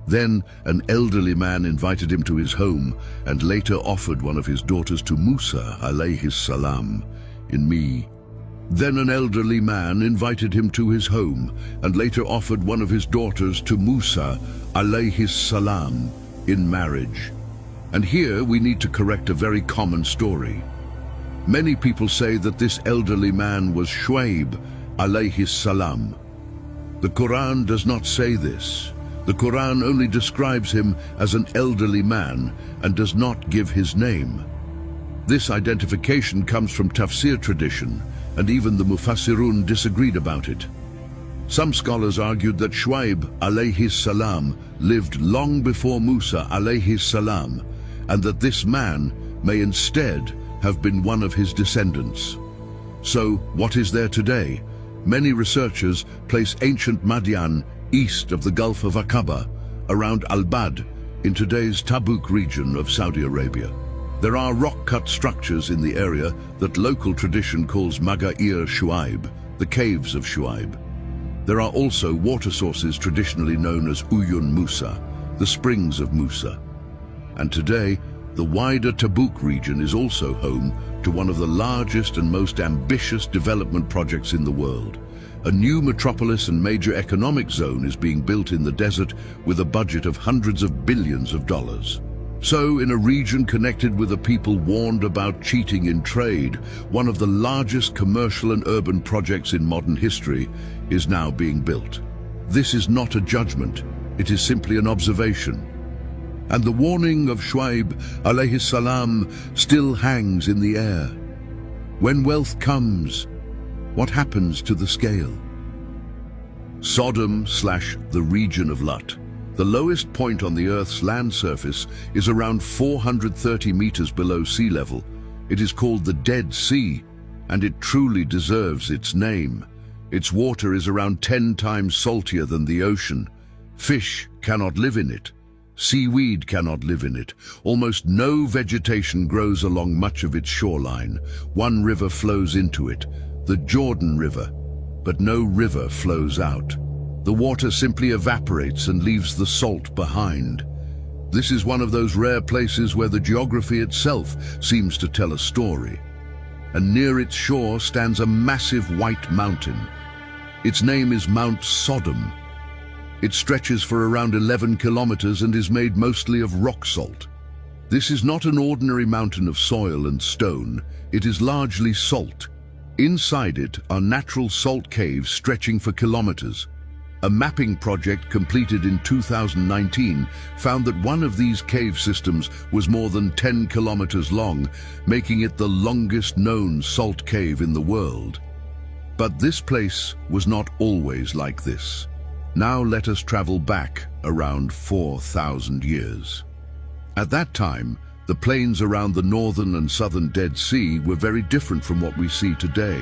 Then an elderly man invited him to his home and later offered one of his daughters to Musa alayhi salam in me. Then an elderly man invited him to his home and later offered one of his daughters to Musa alayhi salam in marriage. And here we need to correct a very common story. Many people say that this elderly man was Shuaib, alayhi salam. The Quran does not say this. The Quran only describes him as an elderly man and does not give his name. This identification comes from tafsir tradition, and even the Mufassirun disagreed about it. Some scholars argued that Shuaib alayhi salam lived long before Musa alayhi salam, and that this man may instead have been one of his descendants. So, what is there today? Many researchers place ancient Madian east of the Gulf of Aqaba, around Al-Bad, in today's Tabuk region of Saudi Arabia. There are rock-cut structures in the area that local tradition calls Maga'ir Shuaib, the caves of Shuaib. There are also water sources traditionally known as Uyun Musa, the springs of Musa. And today, the wider Tabuk region is also home to one of the largest and most ambitious development projects in the world. A new metropolis and major economic zone is being built in the desert with a budget of hundreds of billions of dollars. So, in a region connected with a people warned about cheating in trade, one of the largest commercial and urban projects in modern history is now being built. This is not a judgment, it is simply an observation. And the warning of Shuaib alayhi salam still hangs in the air. When wealth comes, what happens to the scale? Sodom/the region of Lut. The lowest point on the Earth's land surface is around 430 meters below sea level. It is called the Dead Sea, and it truly deserves its name. Its water is around 10 times saltier than the ocean. Fish cannot live in it. Seaweed cannot live in it. Almost no vegetation grows along much of its shoreline. One river flows into it, the Jordan River, but no river flows out. The water simply evaporates and leaves the salt behind. This is one of those rare places where the geography itself seems to tell a story. And near its shore stands a massive white mountain. Its name is Mount Sodom. It stretches for around 11 kilometers and is made mostly of rock salt. This is not an ordinary mountain of soil and stone. It is largely salt. Inside it are natural salt caves stretching for kilometers. A mapping project completed in 2019 found that one of these cave systems was more than 10 kilometers long, making it the longest known salt cave in the world. But this place was not always like this. Now let us travel back around 4,000 years. At that time, the plains around the northern and southern Dead Sea were very different from what we see today.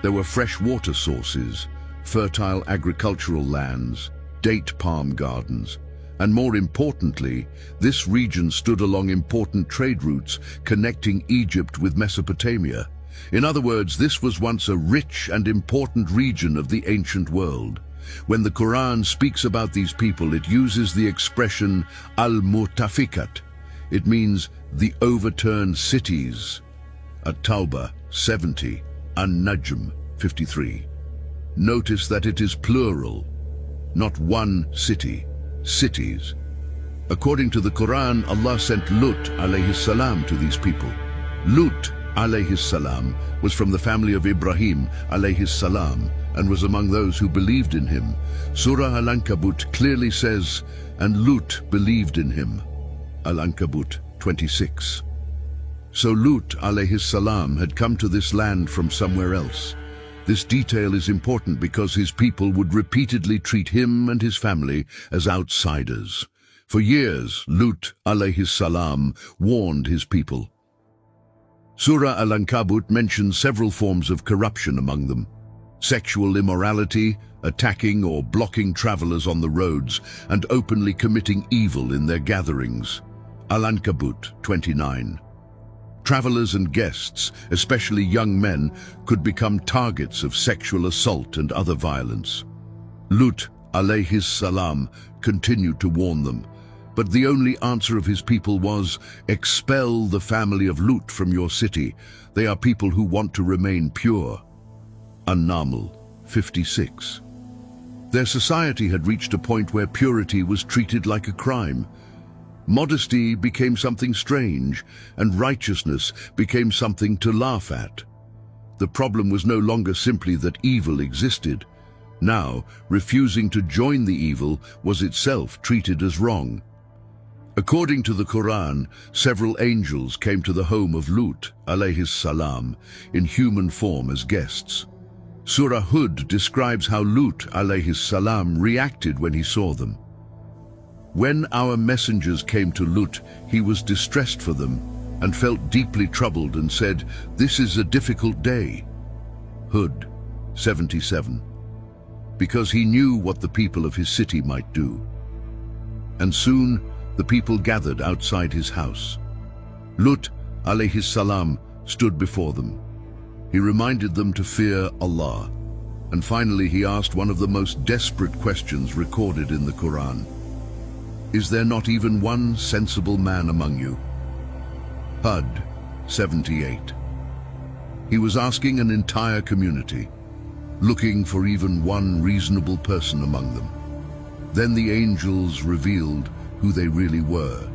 There were fresh water sources, fertile agricultural lands, date palm gardens, and more importantly, this region stood along important trade routes connecting Egypt with Mesopotamia. In other words, this was once a rich and important region of the ancient world. When the Quran speaks about these people, it uses the expression al-Mutafikat. It means the overturned cities. At-Tawbah 70, An-Najm 53. Notice that it is plural, not one city, cities. According to the Quran, Allah sent Lut alayhi salam to these people. Lut alayhi salam was from the family of Ibrahim alayhi salam and was among those who believed in him. Surah Al-Ankabut clearly says, and Lut believed in him. Al-Ankabut 26. So Lut alayhi salam had come to this land from somewhere else. This detail is important because his people would repeatedly treat him and his family as outsiders. For years, Lut alayhi salam warned his people. Surah Al-Ankabut mentions several forms of corruption among them. Sexual immorality, attacking or blocking travelers on the roads, and openly committing evil in their gatherings. Al-Ankabut 29. Travelers and guests, especially young men, could become targets of sexual assault and other violence. Lut alayhi salam continued to warn them, but the only answer of his people was, expel the family of Lut from your city. They are people who want to remain pure. An-Naml 56. Their society had reached a point where purity was treated like a crime. Modesty became something strange, and righteousness became something to laugh at. The problem was no longer simply that evil existed. Now, refusing to join the evil was itself treated as wrong. According to the Quran, several angels came to the home of Lut alayhis salam in human form as guests. Surah Hud describes how Lut alayhis salam reacted when he saw them. When our messengers came to Lut, he was distressed for them and felt deeply troubled and said, "This is a difficult day." Hud 77. Because he knew what the people of his city might do. And soon the people gathered outside his house. Lut alayhis salam stood before them. He reminded them to fear Allah. And finally he asked one of the most desperate questions recorded in the Quran. Is there not even one sensible man among you? Hud 78. He was asking an entire community, looking for even one reasonable person among them. Then the angels revealed who they really were.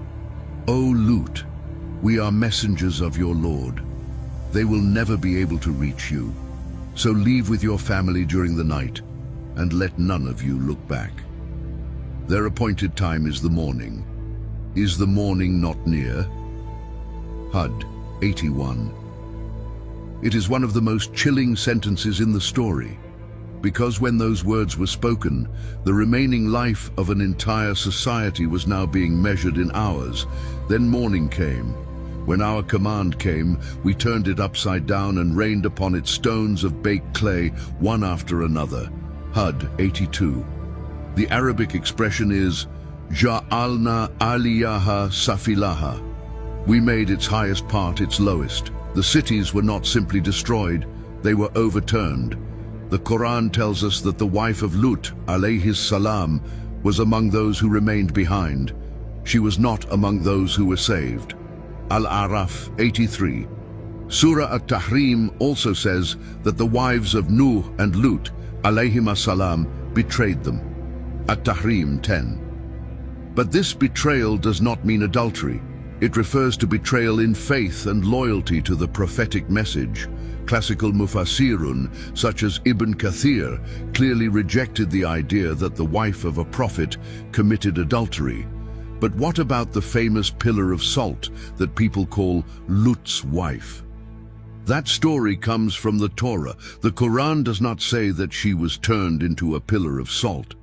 O Lut, we are messengers of your Lord. They will never be able to reach you. So leave with your family during the night, and let none of you look back. Their appointed time is the morning. Is the morning not near? Hud 81. It is one of the most chilling sentences in the story, because when those words were spoken, the remaining life of an entire society was now being measured in hours. Then morning came. When our command came, we turned it upside down and rained upon it stones of baked clay, one after another. Hud 82. The Arabic expression is Ja'alna aliyaha safilaha. We made its highest part its lowest. The cities were not simply destroyed, they were overturned. The Quran tells us that the wife of Lut alayhis salam was among those who remained behind. She was not among those who were saved. Al-Araf 83. Surah At-Tahrim also says that the wives of Nuh and Lut alayhim salam betrayed them. At-Tahrim 10. But this betrayal does not mean adultery. It refers to betrayal in faith and loyalty to the prophetic message. Classical mufassirun, such as Ibn Kathir, clearly rejected the idea that the wife of a prophet committed adultery. But what about the famous pillar of salt that people call Lut's wife? That story comes from the Torah. The Quran does not say that she was turned into a pillar of salt.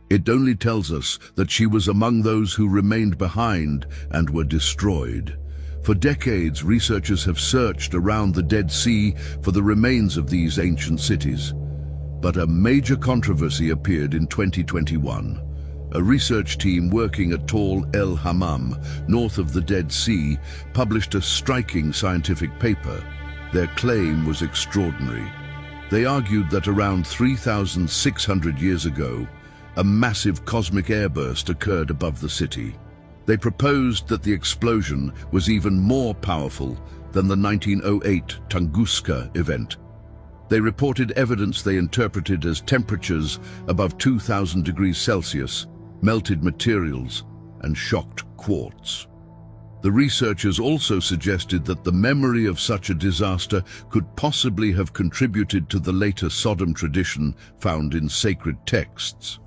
It only tells us that she was among those who remained behind and were destroyed. For decades, researchers have searched around the Dead Sea for the remains of these ancient cities. But a major controversy appeared in 2021. A research team working at Tal El Hammam, north of the Dead Sea, published a striking scientific paper. Their claim was extraordinary. They argued that around 3,600 years ago, a massive cosmic airburst occurred above the city. They proposed that the explosion was even more powerful than the 1908 Tunguska event. They reported evidence they interpreted as temperatures above 2,000 degrees Celsius, melted materials, and shocked quartz. The researchers also suggested that the memory of such a disaster could possibly have contributed to the later Sodom tradition found in sacred texts.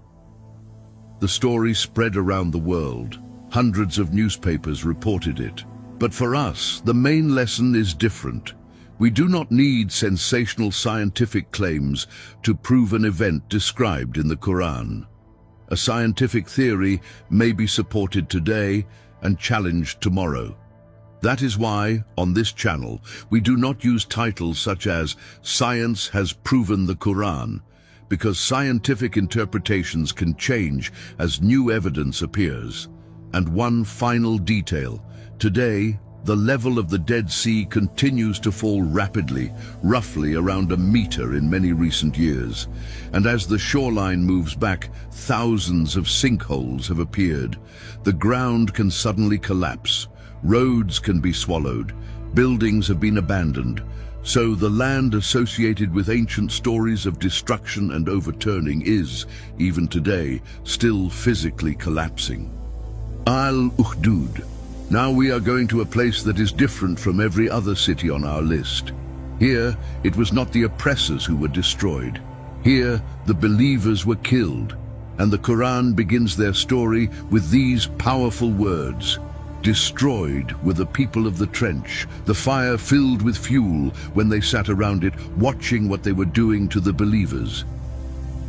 The story spread around the world. Hundreds of newspapers reported it. But for us, the main lesson is different. We do not need sensational scientific claims to prove an event described in the Quran. A scientific theory may be supported today and challenged tomorrow. That is why, on this channel, we do not use titles such as "Science has proven the Quran," because scientific interpretations can change as new evidence appears. And one final detail. Today, the level of the Dead Sea continues to fall rapidly, roughly around a meter in many recent years. And as the shoreline moves back, thousands of sinkholes have appeared. The ground can suddenly collapse. Roads can be swallowed. Buildings have been abandoned. So the land associated with ancient stories of destruction and overturning is, even today, still physically collapsing. Al-Ukhdud. Now we are going to a place that is different from every other city on our list. Here, it was not the oppressors who were destroyed. Here, the believers were killed. And the Quran begins their story with these powerful words. Destroyed were the people of the trench, the fire filled with fuel when they sat around it, watching what they were doing to the believers.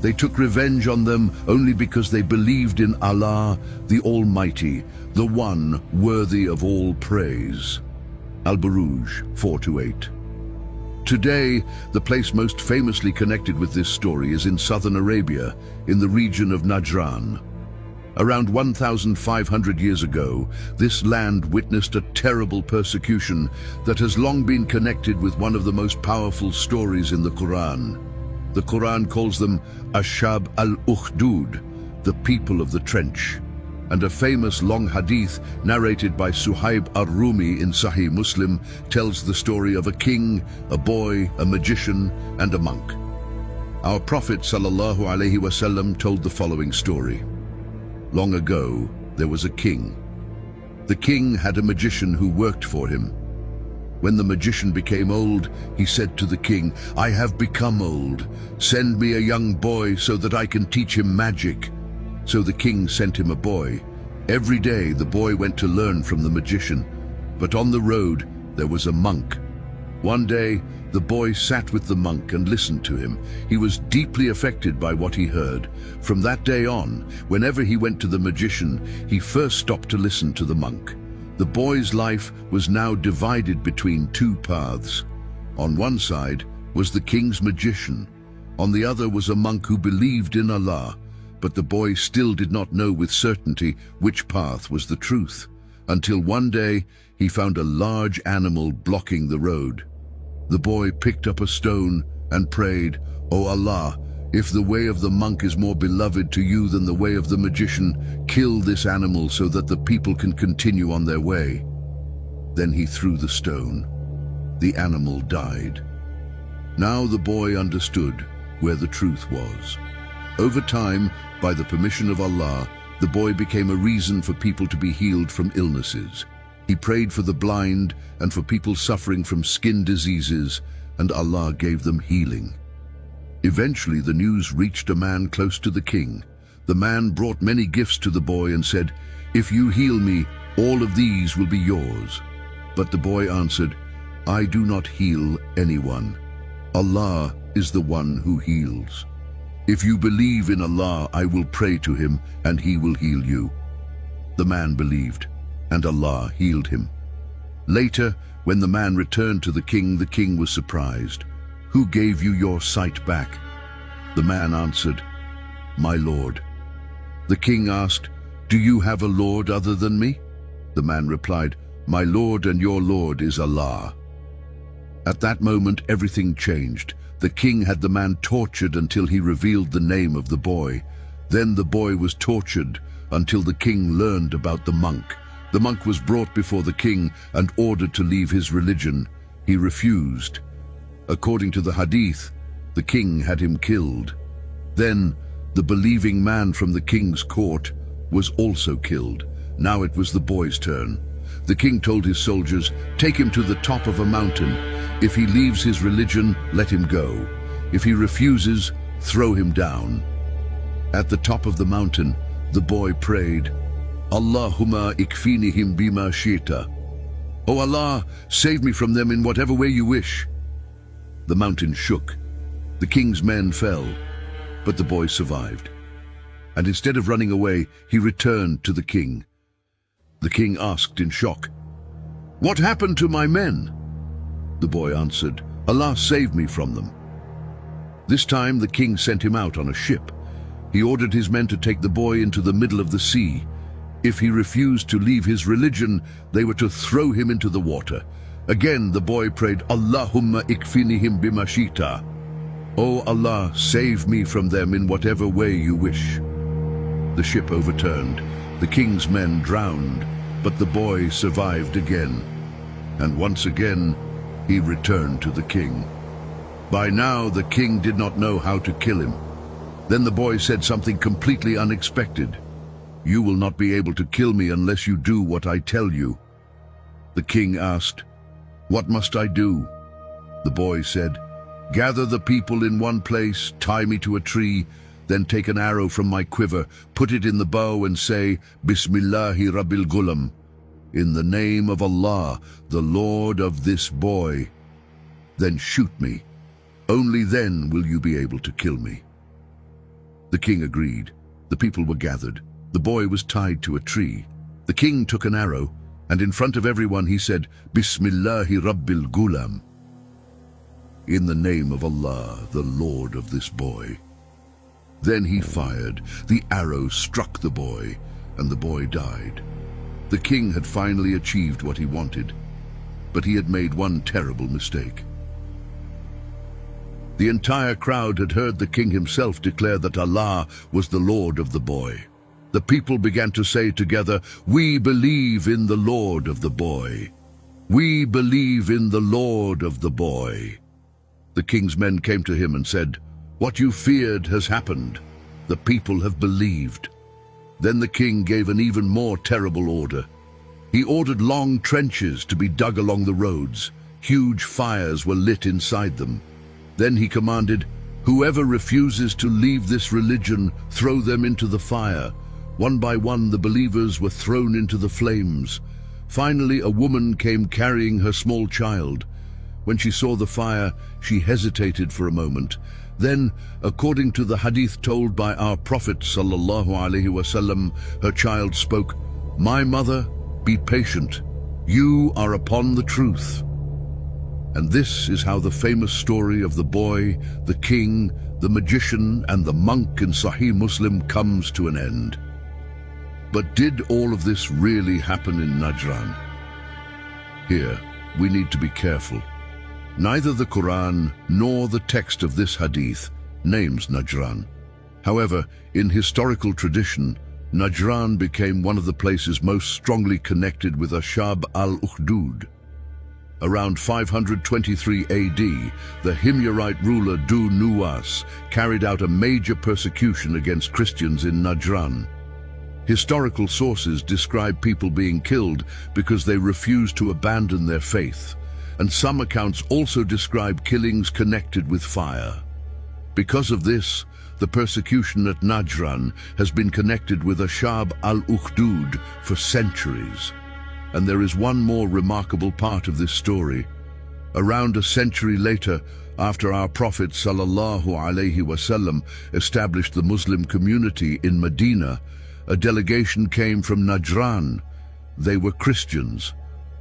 They took revenge on them only because they believed in Allah, the Almighty, the one worthy of all praise. Al-Buruj 4-8. Today, the place most famously connected with this story is in southern Arabia, in the region of Najran. Around 1,500 years ago, this land witnessed a terrible persecution that has long been connected with one of the most powerful stories in the Quran. The Quran calls them Ashab al-Ukhdud, the people of the trench. And a famous long hadith narrated by Suhaib ar-Rumi in Sahih Muslim tells the story of a king, a boy, a magician, and a monk. Our Prophet ﷺ told the following story. Long ago, there was a king. The king had a magician who worked for him. When the magician became old, he said to the king, "I have become old. Send me a young boy so that I can teach him magic." So the king sent him a boy. Every day the boy went to learn from the magician, but on the road there was a monk. One day the boy sat with the monk and listened to him. He was deeply affected by what he heard. From that day on, whenever he went to the magician, he first stopped to listen to the monk. The boy's life was now divided between two paths. On one side was the king's magician. On the other was a monk who believed in Allah. But the boy still did not know with certainty which path was the truth, until one day he found a large animal blocking the road. The boy picked up a stone and prayed, "O Allah, if the way of the monk is more beloved to you than the way of the magician, kill this animal so that the people can continue on their way." Then he threw the stone. The animal died. Now the boy understood where the truth was. Over time, by the permission of Allah, the boy became a reason for people to be healed from illnesses. He prayed for the blind and for people suffering from skin diseases, and Allah gave them healing. Eventually, the news reached a man close to the king. The man brought many gifts to the boy and said, "If you heal me, all of these will be yours." But the boy answered, "I do not heal anyone. Allah is the one who heals. If you believe in Allah, I will pray to him and he will heal you." The man believed, and Allah healed him. Later, when the man returned to the king was surprised. "Who gave you your sight back?" The man answered, "My Lord." The king asked, "Do you have a Lord other than me?" The man replied, "My Lord and your Lord is Allah." At that moment, everything changed. The king had the man tortured until he revealed the name of the boy. Then the boy was tortured until the king learned about the monk. The monk was brought before the king and ordered to leave his religion. He refused. According to the hadith, the king had him killed. Then the believing man from the king's court was also killed. Now it was the boy's turn. The king told his soldiers, "Take him to the top of a mountain. If he leaves his religion, let him go. If he refuses, throw him down." At the top of the mountain, the boy prayed, "Allahumma ikfinihim bima shita." "O Allah, save me from them in whatever way you wish." The mountain shook. The king's men fell, but the boy survived. And instead of running away, he returned to the king. The king asked in shock, "What happened to my men?" The boy answered, "Allah saved me from them." This time the king sent him out on a ship. He ordered his men to take the boy into the middle of the sea. If he refused to leave his religion, they were to throw him into the water. Again the boy prayed, "Allahumma ikfinihim bima shita." "O Allah, save me from them in whatever way you wish." The ship overturned. The king's men drowned, but the boy survived again. And once again, he returned to the king. By now, the king did not know how to kill him. Then the boy said something completely unexpected. You will not be able to kill me unless you do what I tell you." The king asked, "What must I do?" The boy said, "Gather the people in one place, tie me to a tree, then take an arrow from my quiver, put it in the bow and say, 'Bismillahi Rabbil Ghulam,' in the name of Allah, the Lord of this boy. Then shoot me. Only then will you be able to kill me." The king agreed. The people were gathered. The boy was tied to a tree. The king took an arrow, and in front of everyone he said, "Bismillahi Rabbil Ghulam," in the name of Allah, the Lord of this boy. Then he fired. The arrow struck the boy, and the boy died. The king had finally achieved what he wanted, but he had made one terrible mistake. The entire crowd had heard the king himself declare that Allah was the Lord of the boy. The people began to say together, "We believe in the Lord of the boy. We believe in the Lord of the boy." The king's men came to him and said, "What you feared has happened. The people have believed." Then the king gave an even more terrible order. He ordered long trenches to be dug along the roads. Huge fires were lit inside them. Then he commanded, "Whoever refuses to leave this religion, throw them into the fire." One by one, the believers were thrown into the flames. Finally, a woman came carrying her small child. When she saw the fire, she hesitated for a moment. Then, according to the hadith told by our Prophet ﷺ, her child spoke, "My mother, be patient. You are upon the truth." And this is how the famous story of the boy, the king, the magician, and the monk in Sahih Muslim comes to an end. But did all of this really happen in Najran? Here, we need to be careful. Neither the Quran nor the text of this hadith names Najran. However, in historical tradition, Najran became one of the places most strongly connected with Ashab al-Ukhdud. Around 523 AD, the Himyarite ruler Du Nuwas carried out a major persecution against Christians in Najran. Historical sources describe people being killed because they refused to abandon their faith, and some accounts also describe killings connected with fire. Because of this, the persecution at Najran has been connected with Ashab al-Ukhdud for centuries. And there is one more remarkable part of this story. Around a century later, after our Prophet ﷺ established the Muslim community in Medina, a delegation came from Najran. They were Christians.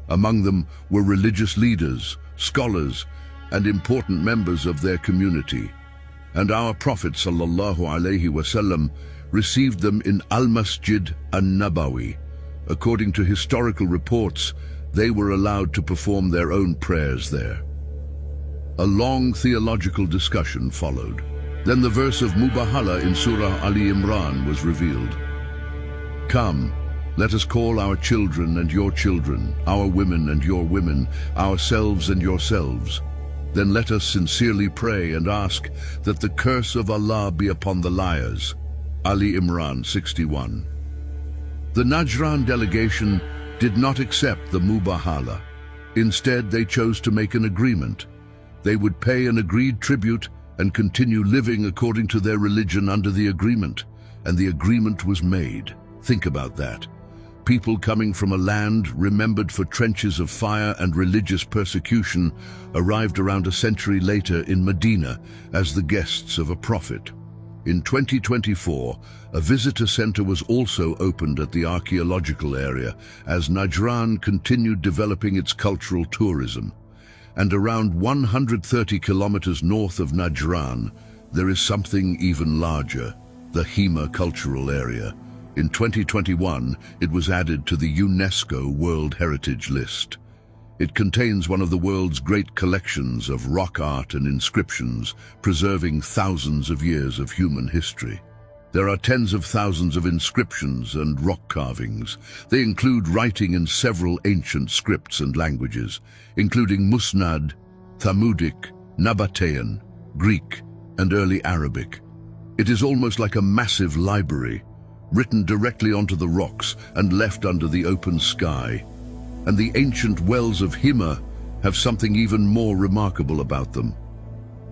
Among them were religious leaders, scholars, and important members of their community. And our Prophet ﷺ received them in Al-Masjid an-Nabawi. According to historical reports, they were allowed to perform their own prayers there. A long theological discussion followed. Then the verse of Mubahala in Surah Ali Imran was revealed. "Come, let us call our children and your children, our women and your women, ourselves and yourselves. Then let us sincerely pray and ask that the curse of Allah be upon the liars." Ali Imran 61. The Najran delegation did not accept the Mubahala. Instead, they chose to make an agreement. They would pay an agreed tribute and continue living according to their religion under the agreement. And the agreement was made. Think about that. People coming from a land remembered for trenches of fire and religious persecution arrived around a century later in Medina as the guests of a prophet. In 2024, a visitor center was also opened at the archaeological area as Najran continued developing its cultural tourism. And around 130 kilometers north of Najran, there is something even larger, the Hema Cultural Area. In 2021, it was added to the UNESCO World Heritage List. It contains one of the world's great collections of rock art and inscriptions, preserving thousands of years of human history. There are tens of thousands of inscriptions and rock carvings. They include writing in several ancient scripts and languages, including Musnad, Thamudic, Nabatean, Greek, and early Arabic. It is almost like a massive library. written directly onto the rocks and left under the open sky. And the ancient wells of Hima have something even more remarkable about them.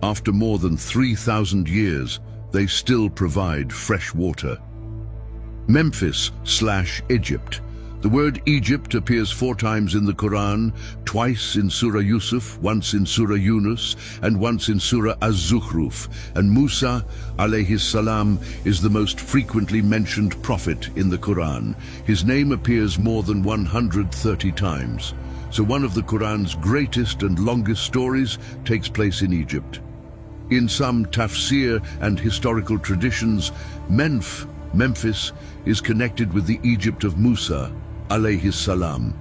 After more than 3,000 years, they still provide fresh water. Memphis/Egypt. The word Egypt appears 4 times in the Quran, twice in Surah Yusuf, once in Surah Yunus, and once in Surah Az-Zukhruf. And Musa, alayhi salam, is the most frequently mentioned prophet in the Quran. His name appears more than 130 times. So one of the Quran's greatest and longest stories takes place in Egypt. In some tafsir and historical traditions, Memphis is connected with the Egypt of Musa, alayhi salam.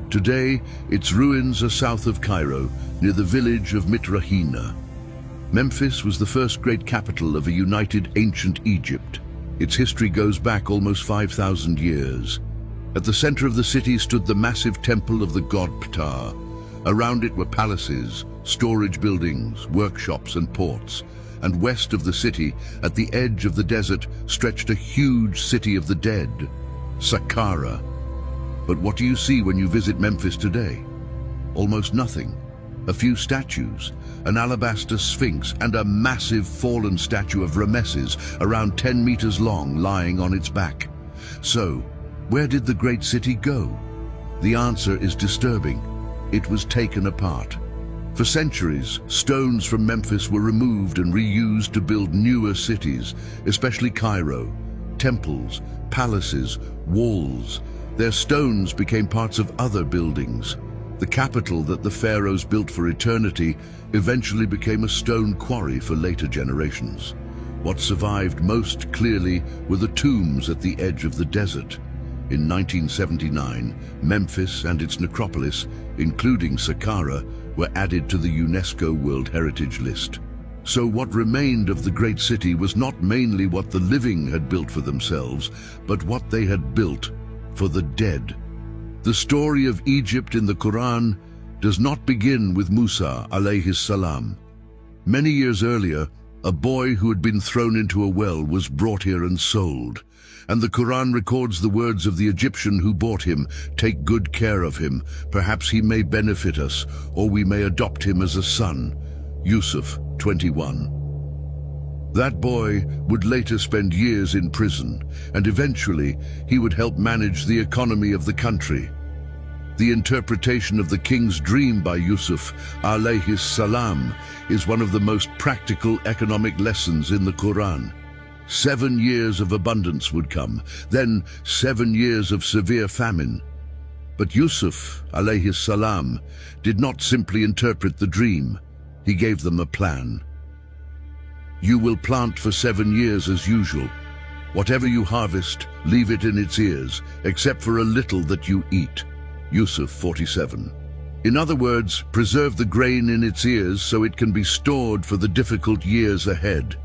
Today, its ruins are south of Cairo, near the village of Mitrahina. Memphis was the first great capital of a united ancient Egypt. Its history goes back almost 5,000 years. At the center of the city stood the massive temple of the god Ptah. Around it were palaces, storage buildings, workshops and ports. And west of the city, at the edge of the desert, stretched a huge city of the dead, Saqqara. But what do you see when you visit Memphis today? Almost nothing. A few statues, an alabaster sphinx, and a massive fallen statue of Rameses, around 10 meters long, lying on its back. So, where did the great city go? The answer is disturbing. It was taken apart. For centuries, stones from Memphis were removed and reused to build newer cities, especially Cairo. Temples, palaces, walls. Their stones became parts of other buildings. The capital that the pharaohs built for eternity eventually became a stone quarry for later generations. What survived most clearly were the tombs at the edge of the desert. In 1979, Memphis and its necropolis, including Saqqara, were added to the UNESCO World Heritage List. So what remained of the great city was not mainly what the living had built for themselves, but what they had built for the dead. The story of Egypt in the Quran does not begin with Musa alayhi salam. Many years earlier, a boy who had been thrown into a well was brought here and sold. And the Quran records the words of the Egyptian who bought him, "Take good care of him, perhaps he may benefit us, or we may adopt him as a son." Yusuf 21. That boy would later spend years in prison, and eventually he would help manage the economy of the country. The interpretation of the king's dream by Yusuf alayhi salam is one of the most practical economic lessons in the Quran. 7 years of abundance would come, then 7 years of severe famine. But Yusuf alayhi salam did not simply interpret the dream, he gave them a plan. You will plant for 7 years as usual. Whatever you harvest, leave it in its ears, except for a little that you eat. Yusuf 47. In other words, preserve the grain in its ears so it can be stored for the difficult years ahead.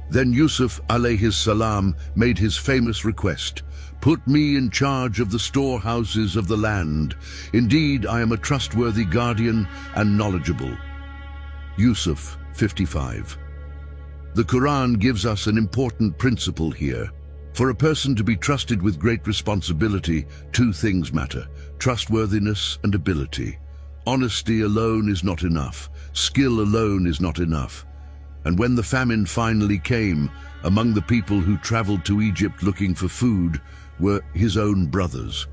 Then Yusuf alayhi salam made his famous request, "Put me in charge of the storehouses of the land. Indeed, I am a trustworthy guardian and knowledgeable." Yusuf 55. The Quran gives us an important principle here. For a person to be trusted with great responsibility, 2 things matter: trustworthiness and ability. Honesty alone is not enough. Skill alone is not enough. And when the famine finally came, among the people who traveled to Egypt looking for food were his own brothers.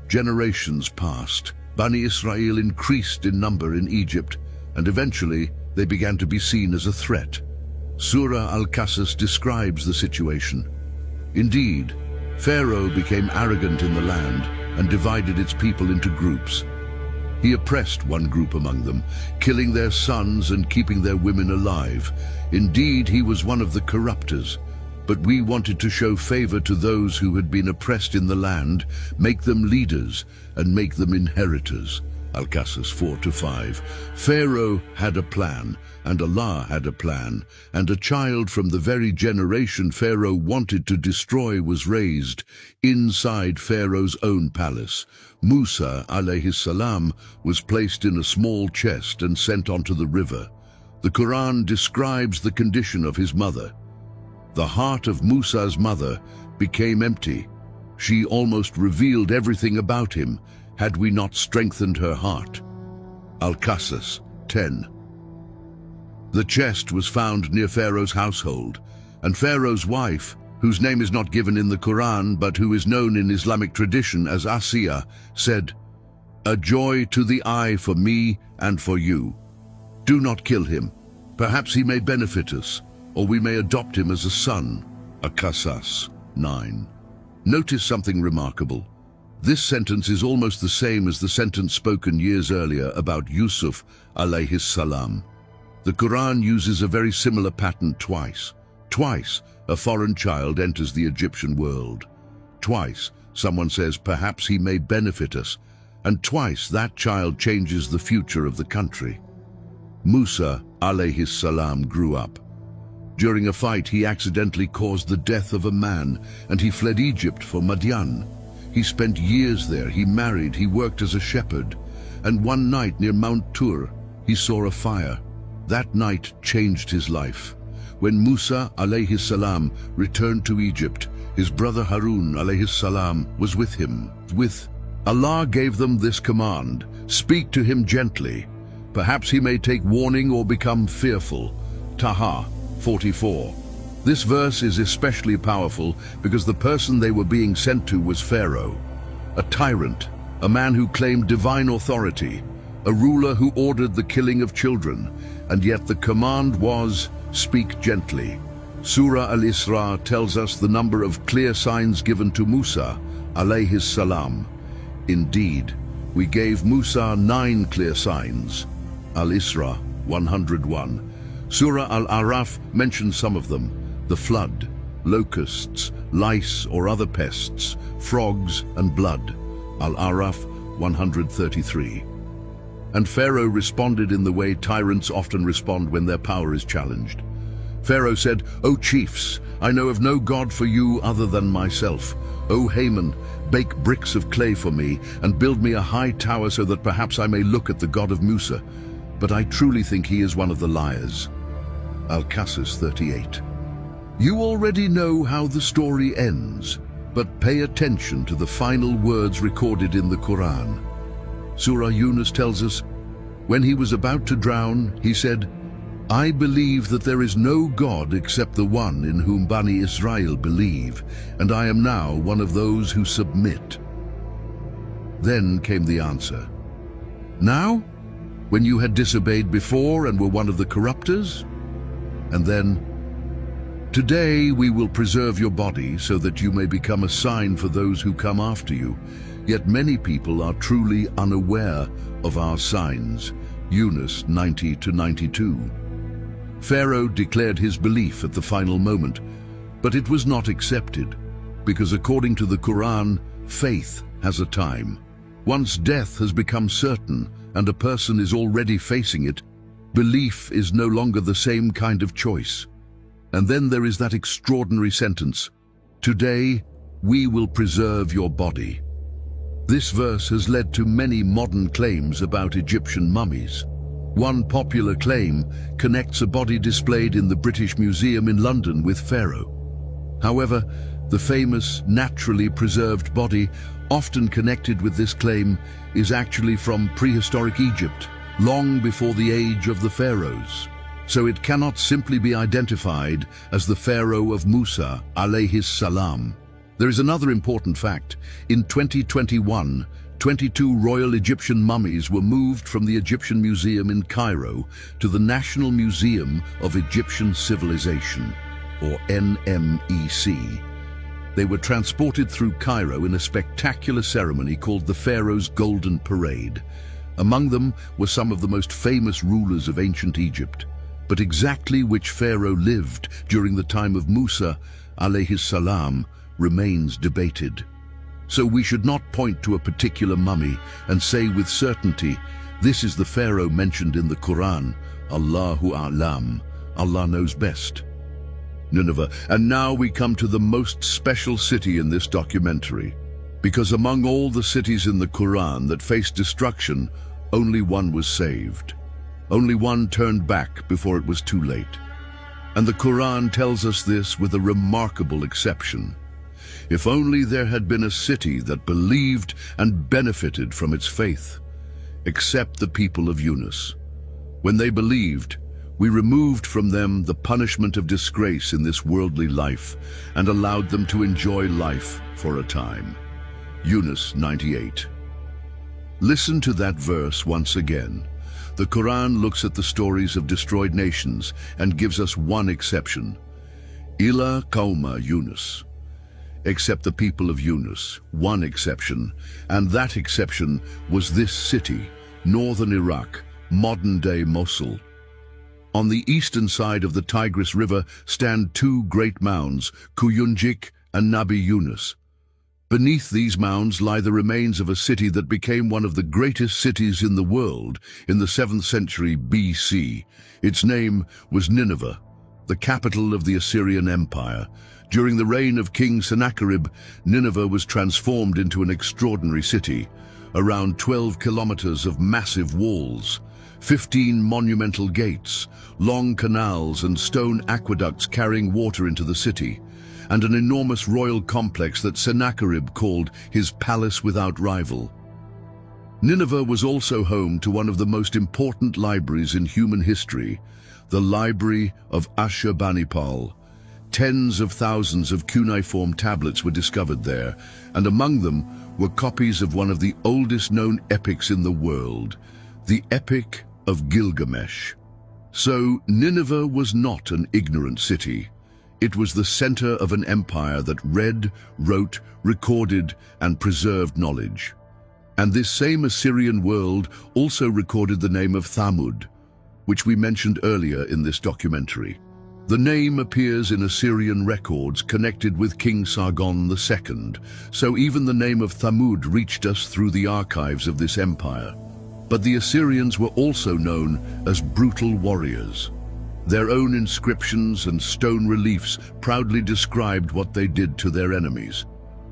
Generations passed. Bani Israel increased in number in Egypt, and eventually they began to be seen as a threat. Surah Al-Qasas describes the situation. Indeed, Pharaoh became arrogant in the land and divided its people into groups. He oppressed one group among them, killing their sons and keeping their women alive. Indeed, he was one of the corruptors. But we wanted to show favor to those who had been oppressed in the land, make them leaders, and make them inheritors. Al-Qasas 4-5. Pharaoh had a plan, and Allah had a plan, and a child from the very generation Pharaoh wanted to destroy was raised inside Pharaoh's own palace. Musa alayhi salam was placed in a small chest and sent onto the river. The Quran describes the condition of his mother. The heart of Musa's mother became empty. She almost revealed everything about him had we not strengthened her heart. Al-Qasas 10. The chest was found near Pharaoh's household, and Pharaoh's wife, whose name is not given in the Quran but who is known in Islamic tradition as Asiya, said, "A joy to the eye for me and for you. Do not kill him. Perhaps he may benefit us, or we may adopt him as a son." Al-Qasas 9. Notice something remarkable. This sentence is almost the same as the sentence spoken years earlier about Yusuf alayhis salam. The Quran uses a very similar pattern twice. Twice, a foreign child enters the Egyptian world. Twice, someone says, "Perhaps he may benefit us." And twice, that child changes the future of the country. Musa alayhis salam grew up. During a fight, he accidentally caused the death of a man, and he fled Egypt for Madian. He spent years there, he married, he worked as a shepherd. And one night near Mount Tur, he saw a fire. That night changed his life. When Musa alayhis salam returned to Egypt, his brother Harun alayhis salam was with him. Allah gave them this command: "Speak to him gently. Perhaps he may take warning or become fearful." Taha 44. This verse is especially powerful because the person they were being sent to was Pharaoh, a tyrant, a man who claimed divine authority, a ruler who ordered the killing of children, and yet the command was, "Speak gently." Surah Al-Isra tells us the number of clear signs given to Musa alayhis salam. Indeed, we gave Musa 9 clear signs. Al-Isra 101. Surah Al-Araf mentions some of them: the flood, locusts, lice or other pests, frogs and blood. Al-Araf 133. And Pharaoh responded in the way tyrants often respond when their power is challenged. Pharaoh said, "O chiefs, I know of no God for you other than myself. O Haman, bake bricks of clay for me and build me a high tower so that perhaps I may look at the God of Musa. But I truly think he is one of the liars." Al-Qasas 38. You already know how the story ends, but pay attention to the final words recorded in the Quran. Surah Yunus tells us, when he was about to drown, he said, "I believe that there is no God except the one in whom Bani Israel believe, and I am now one of those who submit." Then came the answer. "Now, when you had disobeyed before and were one of the corruptors?" And then, "Today we will preserve your body so that you may become a sign for those who come after you. Yet many people are truly unaware of our signs." Yunus 90-92. Pharaoh declared his belief at the final moment, but it was not accepted, because according to the Quran, faith has a time. Once death has become certain and a person is already facing it, belief is no longer the same kind of choice. And then there is that extraordinary sentence, "Today we will preserve your body." This verse has led to many modern claims about Egyptian mummies. One popular claim connects a body displayed in the British Museum in London with Pharaoh. However, the famous naturally preserved body often connected with this claim is actually from prehistoric Egypt, long before the age of the pharaohs. So it cannot simply be identified as the Pharaoh of Musa alayhis salam. There is another important fact. In 2021, 22 royal Egyptian mummies were moved from the Egyptian Museum in Cairo to the National Museum of Egyptian Civilization, or NMEC. They were transported through Cairo in a spectacular ceremony called the Pharaoh's Golden Parade. Among them were some of the most famous rulers of ancient Egypt. But exactly which pharaoh lived during the time of Musa alayhis salam remains debated. So we should not point to a particular mummy and say with certainty, this is the pharaoh mentioned in the Quran. Allahu A'lam, Allah knows best. Nineveh. And now we come to the most special city in this documentary, because among all the cities in the Quran that faced destruction, only one was saved. Only one turned back before it was too late. And the Quran tells us this with a remarkable exception. If only there had been a city that believed and benefited from its faith. Except the people of Yunus. When they believed, we removed from them the punishment of disgrace in this worldly life and allowed them to enjoy life for a time. Yunus 98. Listen to that verse once again. The Quran looks at the stories of destroyed nations and gives us one exception. Illa Qawma Yunus. Except the people of Yunus, one exception, and that exception was this city, northern Iraq, modern-day Mosul. On the eastern side of the Tigris River stand two great mounds, Kuyunjik and Nabi Yunus. Beneath these mounds lie the remains of a city that became one of the greatest cities in the world in the 7th century BC. Its name was Nineveh, the capital of the Assyrian Empire. During the reign of King Sennacherib, Nineveh was transformed into an extraordinary city. Around 12 kilometers of massive walls, 15 monumental gates, long canals and stone aqueducts carrying water into the city, and an enormous royal complex that Sennacherib called his palace without rival. Nineveh was also home to one of the most important libraries in human history, the Library of Ashurbanipal. Tens of thousands of cuneiform tablets were discovered there, and among them were copies of one of the oldest known epics in the world, the Epic of Gilgamesh. So Nineveh was not an ignorant city. It was the center of an empire that read, wrote, recorded, and preserved knowledge. And this same Assyrian world also recorded the name of Thamud, which we mentioned earlier in this documentary. The name appears in Assyrian records connected with King Sargon II, so even the name of Thamud reached us through the archives of this empire. But the Assyrians were also known as brutal warriors. Their own inscriptions and stone reliefs proudly described what they did to their enemies.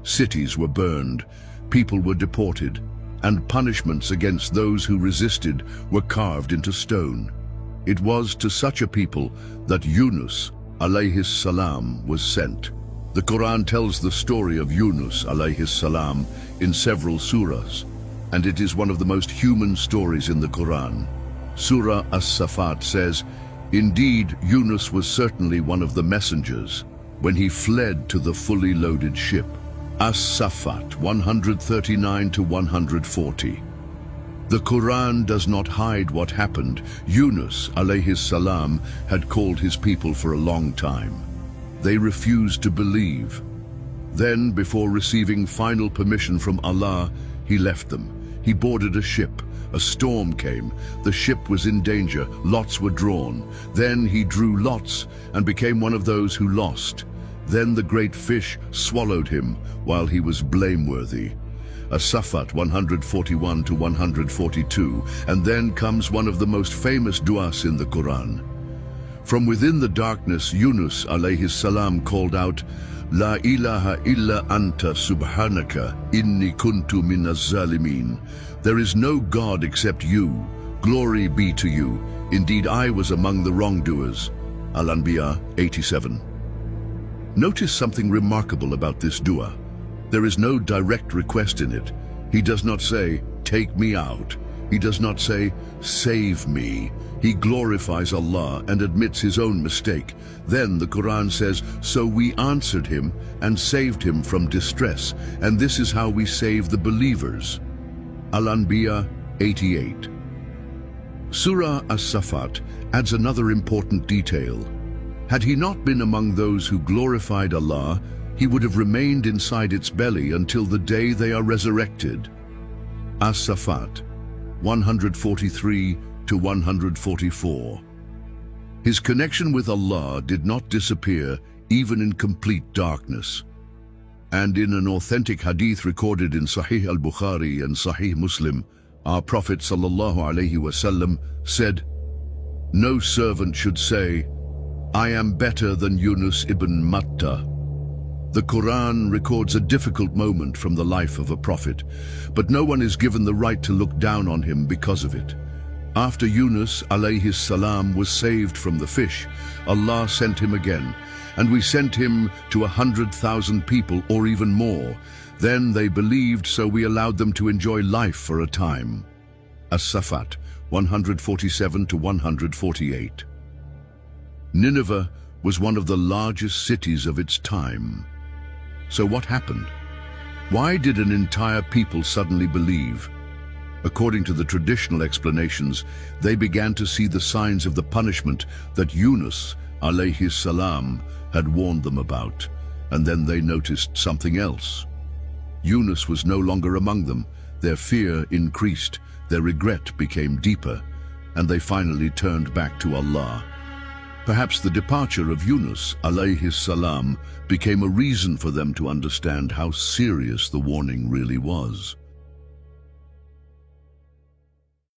Cities were burned, people were deported, and punishments against those who resisted were carved into stone. It was to such a people that Yunus alayhis salam was sent. The Quran tells the story of Yunus alayhis salam in several surahs, and it is one of the most human stories in the Quran. Surah As-Safat says, "Indeed, Yunus was certainly one of the messengers when he fled to the fully loaded ship." As-Safat 139 to 140. The Quran does not hide what happened. Yunus alayhis salam had called his people for a long time. They refused to believe. Then, before receiving final permission from Allah, he left them. He boarded a ship. A storm came. The ship was in danger. Lots were drawn. Then he drew lots and became one of those who lost. Then the great fish swallowed him while he was blameworthy. As-Safat 141 to 142. And then comes one of the most famous du'as in the Quran. From within the darkness, Yunus alayhis salam called out, "La ilaha illa anta subhanaka inni kuntu minaz zalimin." There is no God except you. Glory be to you. Indeed, I was among the wrongdoers. Al-Anbiya 87. Notice something remarkable about this dua. There is no direct request in it. He does not say, "Take me out." He does not say, "Save me." He glorifies Allah and admits his own mistake. Then the Quran says, "So we answered him and saved him from distress, and this is how we save the believers." Al-Anbiya 88. Surah As-Safat adds another important detail. Had he not been among those who glorified Allah, he would have remained inside its belly until the day they are resurrected. As-Safat 143 to 144. His connection with Allah did not disappear even in complete darkness. And in an authentic hadith recorded in Sahih al-Bukhari and Sahih Muslim, our Prophet ﷺ said, "No servant should say, 'I am better than Yunus ibn Matta.'" The Quran records a difficult moment from the life of a prophet, but no one is given the right to look down on him because of it. After Yunus alayhis salam was saved from the fish, Allah sent him again, and we sent him to 100,000 people or even more. Then they believed, so we allowed them to enjoy life for a time. As-Saffat 147 to 148. Nineveh was one of the largest cities of its time. So what happened? Why did an entire people suddenly believe? According to the traditional explanations, they began to see the signs of the punishment that Yunus, alayhi salam, had warned them about, and then they noticed something else. Yunus was no longer among them. Their fear increased, their regret became deeper, and they finally turned back to Allah. Perhaps the departure of Yunus, alayhi salam, became a reason for them to understand how serious the warning really was.